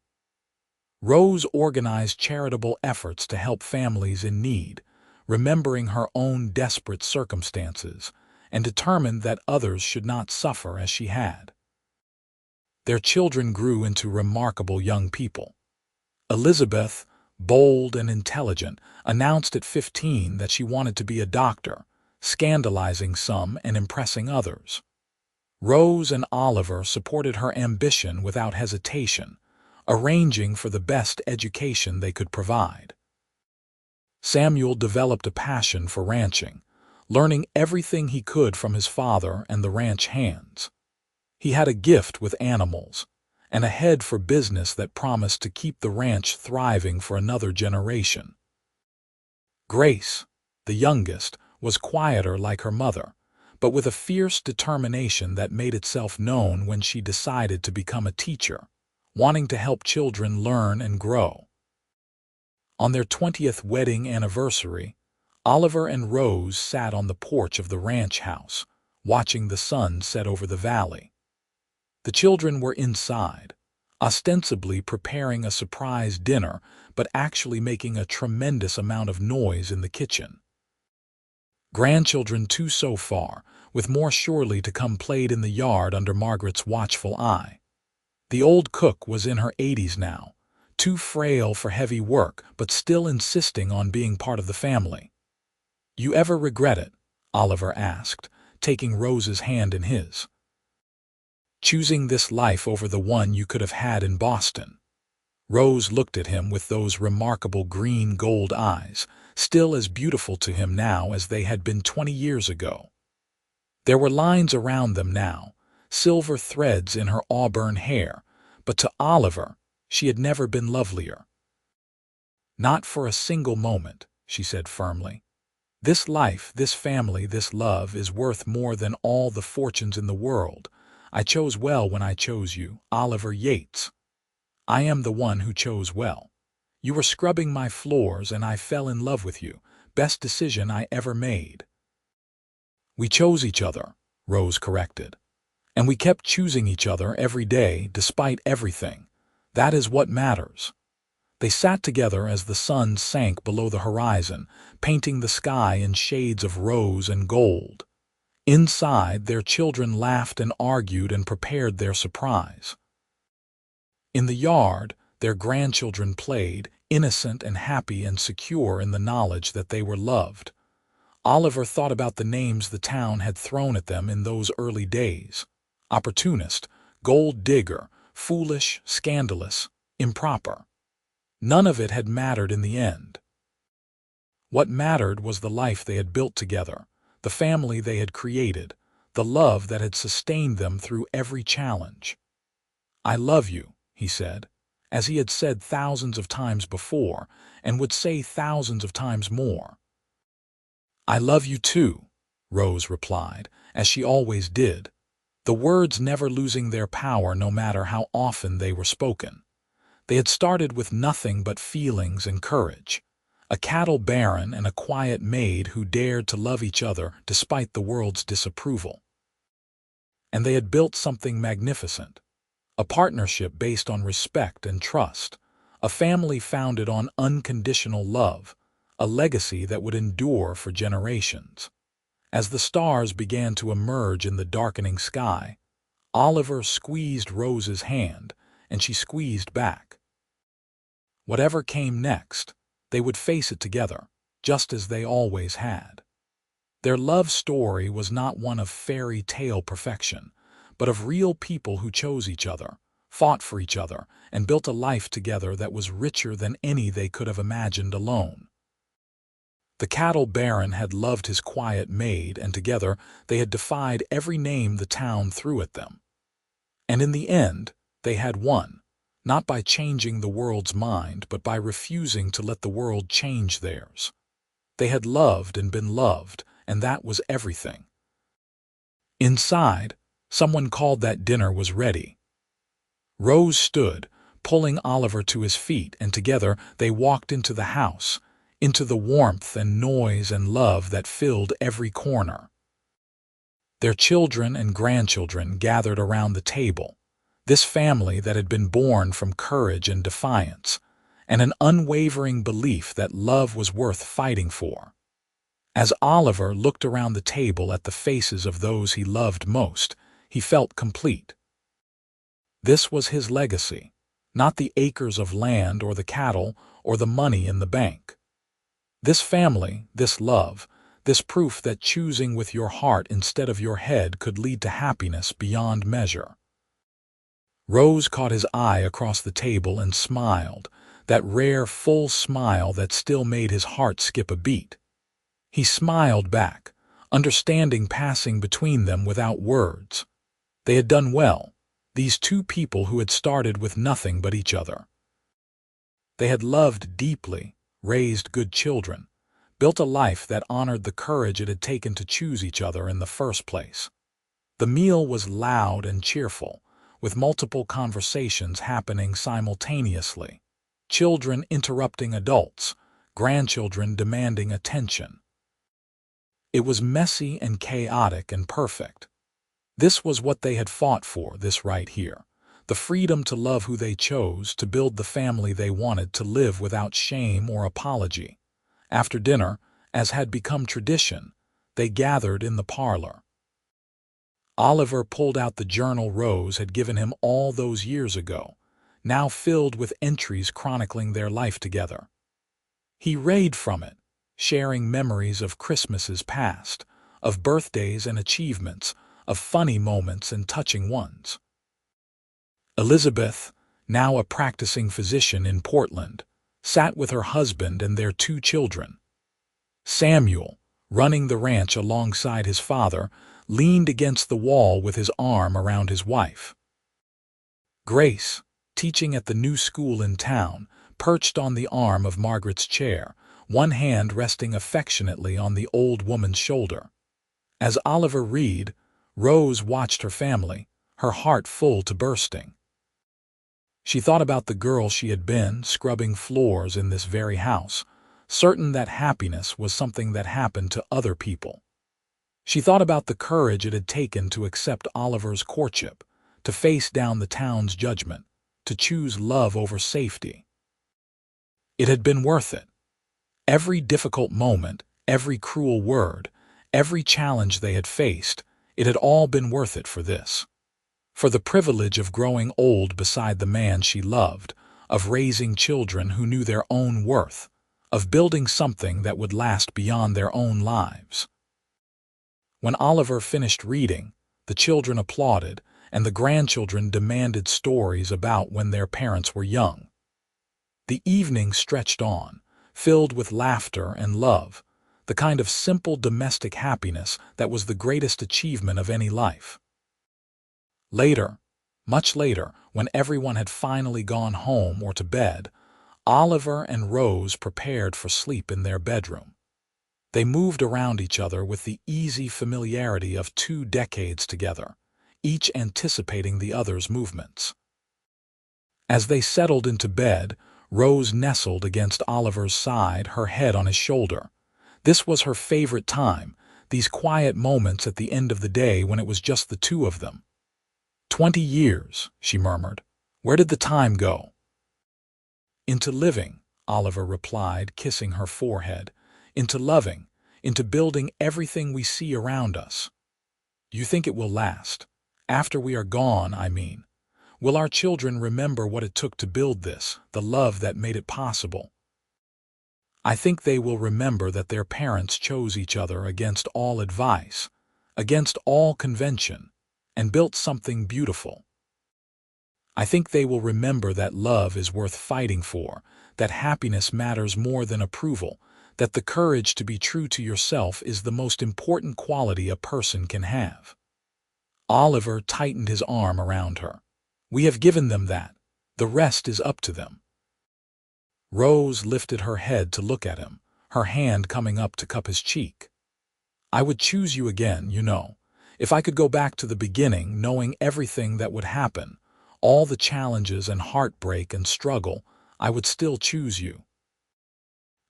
Rose organized charitable efforts to help families in need, remembering her own desperate circumstances, and determined that others should not suffer as she had. Their children grew into remarkable young people. Elizabeth, bold and intelligent, announced at 15 that she wanted to be a doctor, scandalizing some and impressing others. Rose and Oliver supported her ambition without hesitation, arranging for the best education they could provide. Samuel developed a passion for ranching, learning everything he could from his father and the ranch hands. He had a gift with animals, and a head for business that promised to keep the ranch thriving for another generation. Grace, the youngest, was quieter like her mother, but with a fierce determination that made itself known when she decided to become a teacher, wanting to help children learn and grow. On their 20th wedding anniversary, Oliver and Rose sat on the porch of the ranch house, watching the sun set over the valley. The children were inside, ostensibly preparing a surprise dinner, but actually making a tremendous amount of noise in the kitchen. Grandchildren too so far, with more surely to come played in the yard under Margaret's watchful eye. The old cook was in her 80s now, too frail for heavy work but still insisting on being part of the family. "You ever regret it?" Oliver asked, taking Rose's hand in his. "Choosing this life over the one you could have had in Boston?" Rose looked at him with those remarkable green-gold eyes, still as beautiful to him now as they had been 20 years ago. There were lines around them now, silver threads in her auburn hair, but to Oliver she had never been lovelier. "Not for a single moment," she said firmly. "This life, this family, this love is worth more than all the fortunes in the world. I chose well when I chose you, Oliver Yates. I am the one who chose well. You were scrubbing my floors and I fell in love with you. Best decision I ever made." "We chose each other," Rose corrected. "And we kept choosing each other every day, despite everything. That is what matters." They sat together as the sun sank below the horizon, painting the sky in shades of rose and gold. Inside, their children laughed and argued and prepared their surprise. In the yard, their grandchildren played, innocent and happy and secure in the knowledge that they were loved. Oliver thought about the names the town had thrown at them in those early days: opportunist, gold digger, foolish, scandalous, improper. None of it had mattered in the end. What mattered was the life they had built together, the family they had created, the love that had sustained them through every challenge. "I love you," he said, as he had said thousands of times before and would say thousands of times more. "I love you too," Rose replied, as she always did, the words never losing their power no matter how often they were spoken. They had started with nothing but feelings and courage, a cattle baron and a quiet maid who dared to love each other despite the world's disapproval. And they had built something magnificent, a partnership based on respect and trust, a family founded on unconditional love, a legacy that would endure for generations. As the stars began to emerge in the darkening sky, Oliver squeezed Rose's hand, and she squeezed back. Whatever came next, they would face it together, just as they always had. Their love story was not one of fairy tale perfection, but of real people who chose each other, fought for each other, and built a life together that was richer than any they could have imagined alone. The cattle baron had loved his quiet maid, and together they had defied every name the town threw at them. And in the end, they had won, not by changing the world's mind, but by refusing to let the world change theirs. They had loved and been loved, and that was everything. Inside, someone called that dinner was ready. Rose stood, pulling Oliver to his feet, and together they walked into the house, into the warmth and noise and love that filled every corner. Their children and grandchildren gathered around the table, this family that had been born from courage and defiance, and an unwavering belief that love was worth fighting for. As Oliver looked around the table at the faces of those he loved most, he felt complete. This was his legacy, not the acres of land or the cattle or the money in the bank. This family, this love, this proof that choosing with your heart instead of your head could lead to happiness beyond measure. Rose caught his eye across the table and smiled, that rare, full smile that still made his heart skip a beat. He smiled back, understanding passing between them without words. They had done well, these two people who had started with nothing but each other. They had loved deeply, raised good children, built a life that honored the courage it had taken to choose each other in the first place. The meal was loud and cheerful, with multiple conversations happening simultaneously, children interrupting adults, grandchildren demanding attention. It was messy and chaotic and perfect. This was what they had fought for, this right here. The freedom to love who they chose, to build the family they wanted, to live without shame or apology. After dinner, as had become tradition, They gathered in the parlor. Oliver pulled out the journal Rose had given him all those years ago, now filled with entries chronicling their life together. He read from it, sharing memories of Christmases past, of birthdays and achievements, of funny moments and touching ones. Elizabeth, now a practicing physician in Portland, sat with her husband and their 2 children. Samuel, running the ranch alongside his father, leaned against the wall with his arm around his wife. Grace, teaching at the new school in town, perched on the arm of Margaret's chair, one hand resting affectionately on the old woman's shoulder. As Oliver read, Rose watched her family, her heart full to bursting. She thought about the girl she had been, scrubbing floors in this very house, certain that happiness was something that happened to other people. She thought about the courage it had taken to accept Oliver's courtship, to face down the town's judgment, to choose love over safety. It had been worth it. Every difficult moment, every cruel word, every challenge they had faced, it had all been worth it for this. For the privilege of growing old beside the man she loved, of raising children who knew their own worth, of building something that would last beyond their own lives. When Oliver finished reading, the children applauded, and the grandchildren demanded stories about when their parents were young. The evening stretched on, filled with laughter and love, the kind of simple domestic happiness that was the greatest achievement of any life. Later, much later, when everyone had finally gone home or to bed, Oliver and Rose prepared for sleep in their bedroom. They moved around each other with the easy familiarity of 2 decades together, each anticipating the other's movements. As they settled into bed, Rose nestled against Oliver's side, her head on his shoulder. This was her favorite time, these quiet moments at the end of the day when it was just the 2 of them. 20 years, she murmured. Where did the time go? Into living, Oliver replied, kissing her forehead. Into loving, into building everything we see around us. You think it will last? After we are gone, I mean. Will our children remember what it took to build this, the love that made it possible? I think they will remember that their parents chose each other against all advice, against all convention, and built something beautiful. I think they will remember that love is worth fighting for, that happiness matters more than approval, that the courage to be true to yourself is the most important quality a person can have. Oliver tightened his arm around her. We have given them that. The rest is up to them. Rose lifted her head to look at him, her hand coming up to cup his cheek. I would choose you again, you know. If I could go back to the beginning, knowing everything that would happen, all the challenges and heartbreak and struggle, I would still choose you.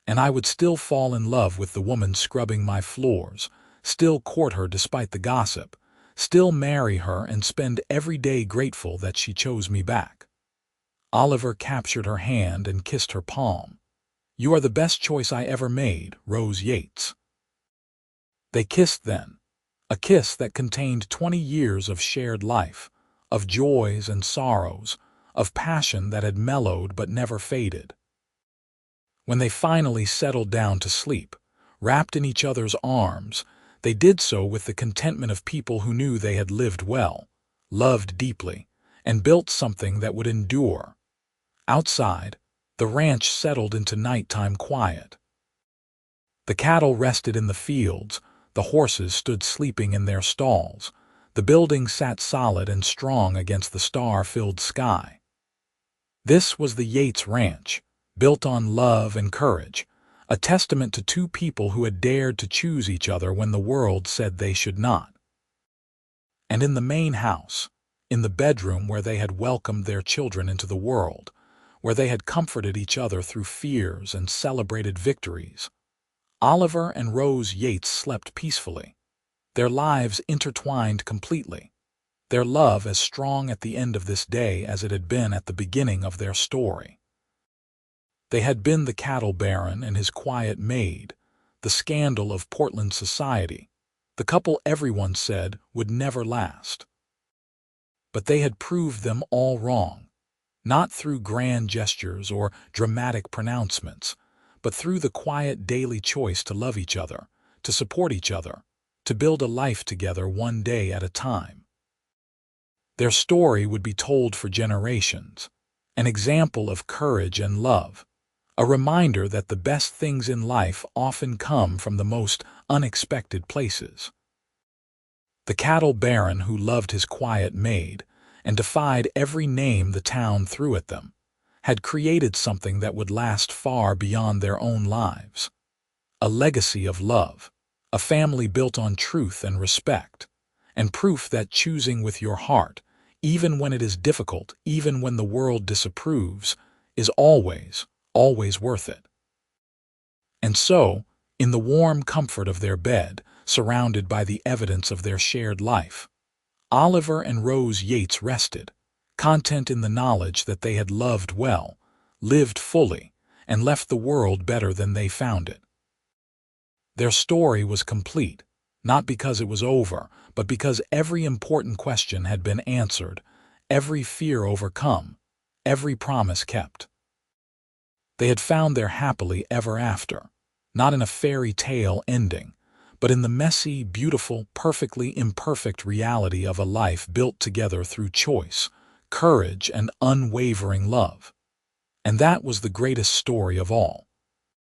And I would still fall in love with the woman scrubbing my floors, still court her despite the gossip, still marry her and spend every day grateful that she chose me back. Oliver captured her hand and kissed her palm. You are the best choice I ever made, Rose Yates. They kissed then. A kiss that contained 20 years of shared life, of joys and sorrows, of passion that had mellowed but never faded. When they finally settled down to sleep, wrapped in each other's arms, they did so with the contentment of people who knew they had lived well, loved deeply, and built something that would endure. Outside, the ranch settled into nighttime quiet. The cattle rested in the fields, the horses stood sleeping in their stalls, the building sat solid and strong against the star-filled sky. This was the Yates Ranch, built on love and courage, a testament to 2 people who had dared to choose each other when the world said they should not. And in the main house, in the bedroom where they had welcomed their children into the world, where they had comforted each other through fears and celebrated victories, Oliver and Rose Yates slept peacefully, their lives intertwined completely, their love as strong at the end of this day as it had been at the beginning of their story. They had been the cattle baron and his quiet maid, the scandal of Portland society, the couple everyone said would never last. But they had proved them all wrong, not through grand gestures or dramatic pronouncements, but through the quiet daily choice to love each other, to support each other, to build a life together one day at a time. Their story would be told for generations, an example of courage and love, a reminder that the best things in life often come from the most unexpected places. The cattle baron who loved his quiet maid and defied every name the town threw at them had created something that would last far beyond their own lives. A legacy of love, a family built on truth and respect, and proof that choosing with your heart, even when it is difficult, even when the world disapproves, is always worth it. And so, in the warm comfort of their bed, surrounded by the evidence of their shared life, Oliver and Rose Yates rested, content in the knowledge that they had loved well, lived fully, and left the world better than they found it. Their story was complete, not because it was over, but because every important question had been answered, every fear overcome, every promise kept. They had found their happily ever after, not in a fairy tale ending, but in the messy, beautiful, perfectly imperfect reality of a life built together through choice, courage, and unwavering love. And that was the greatest story of all.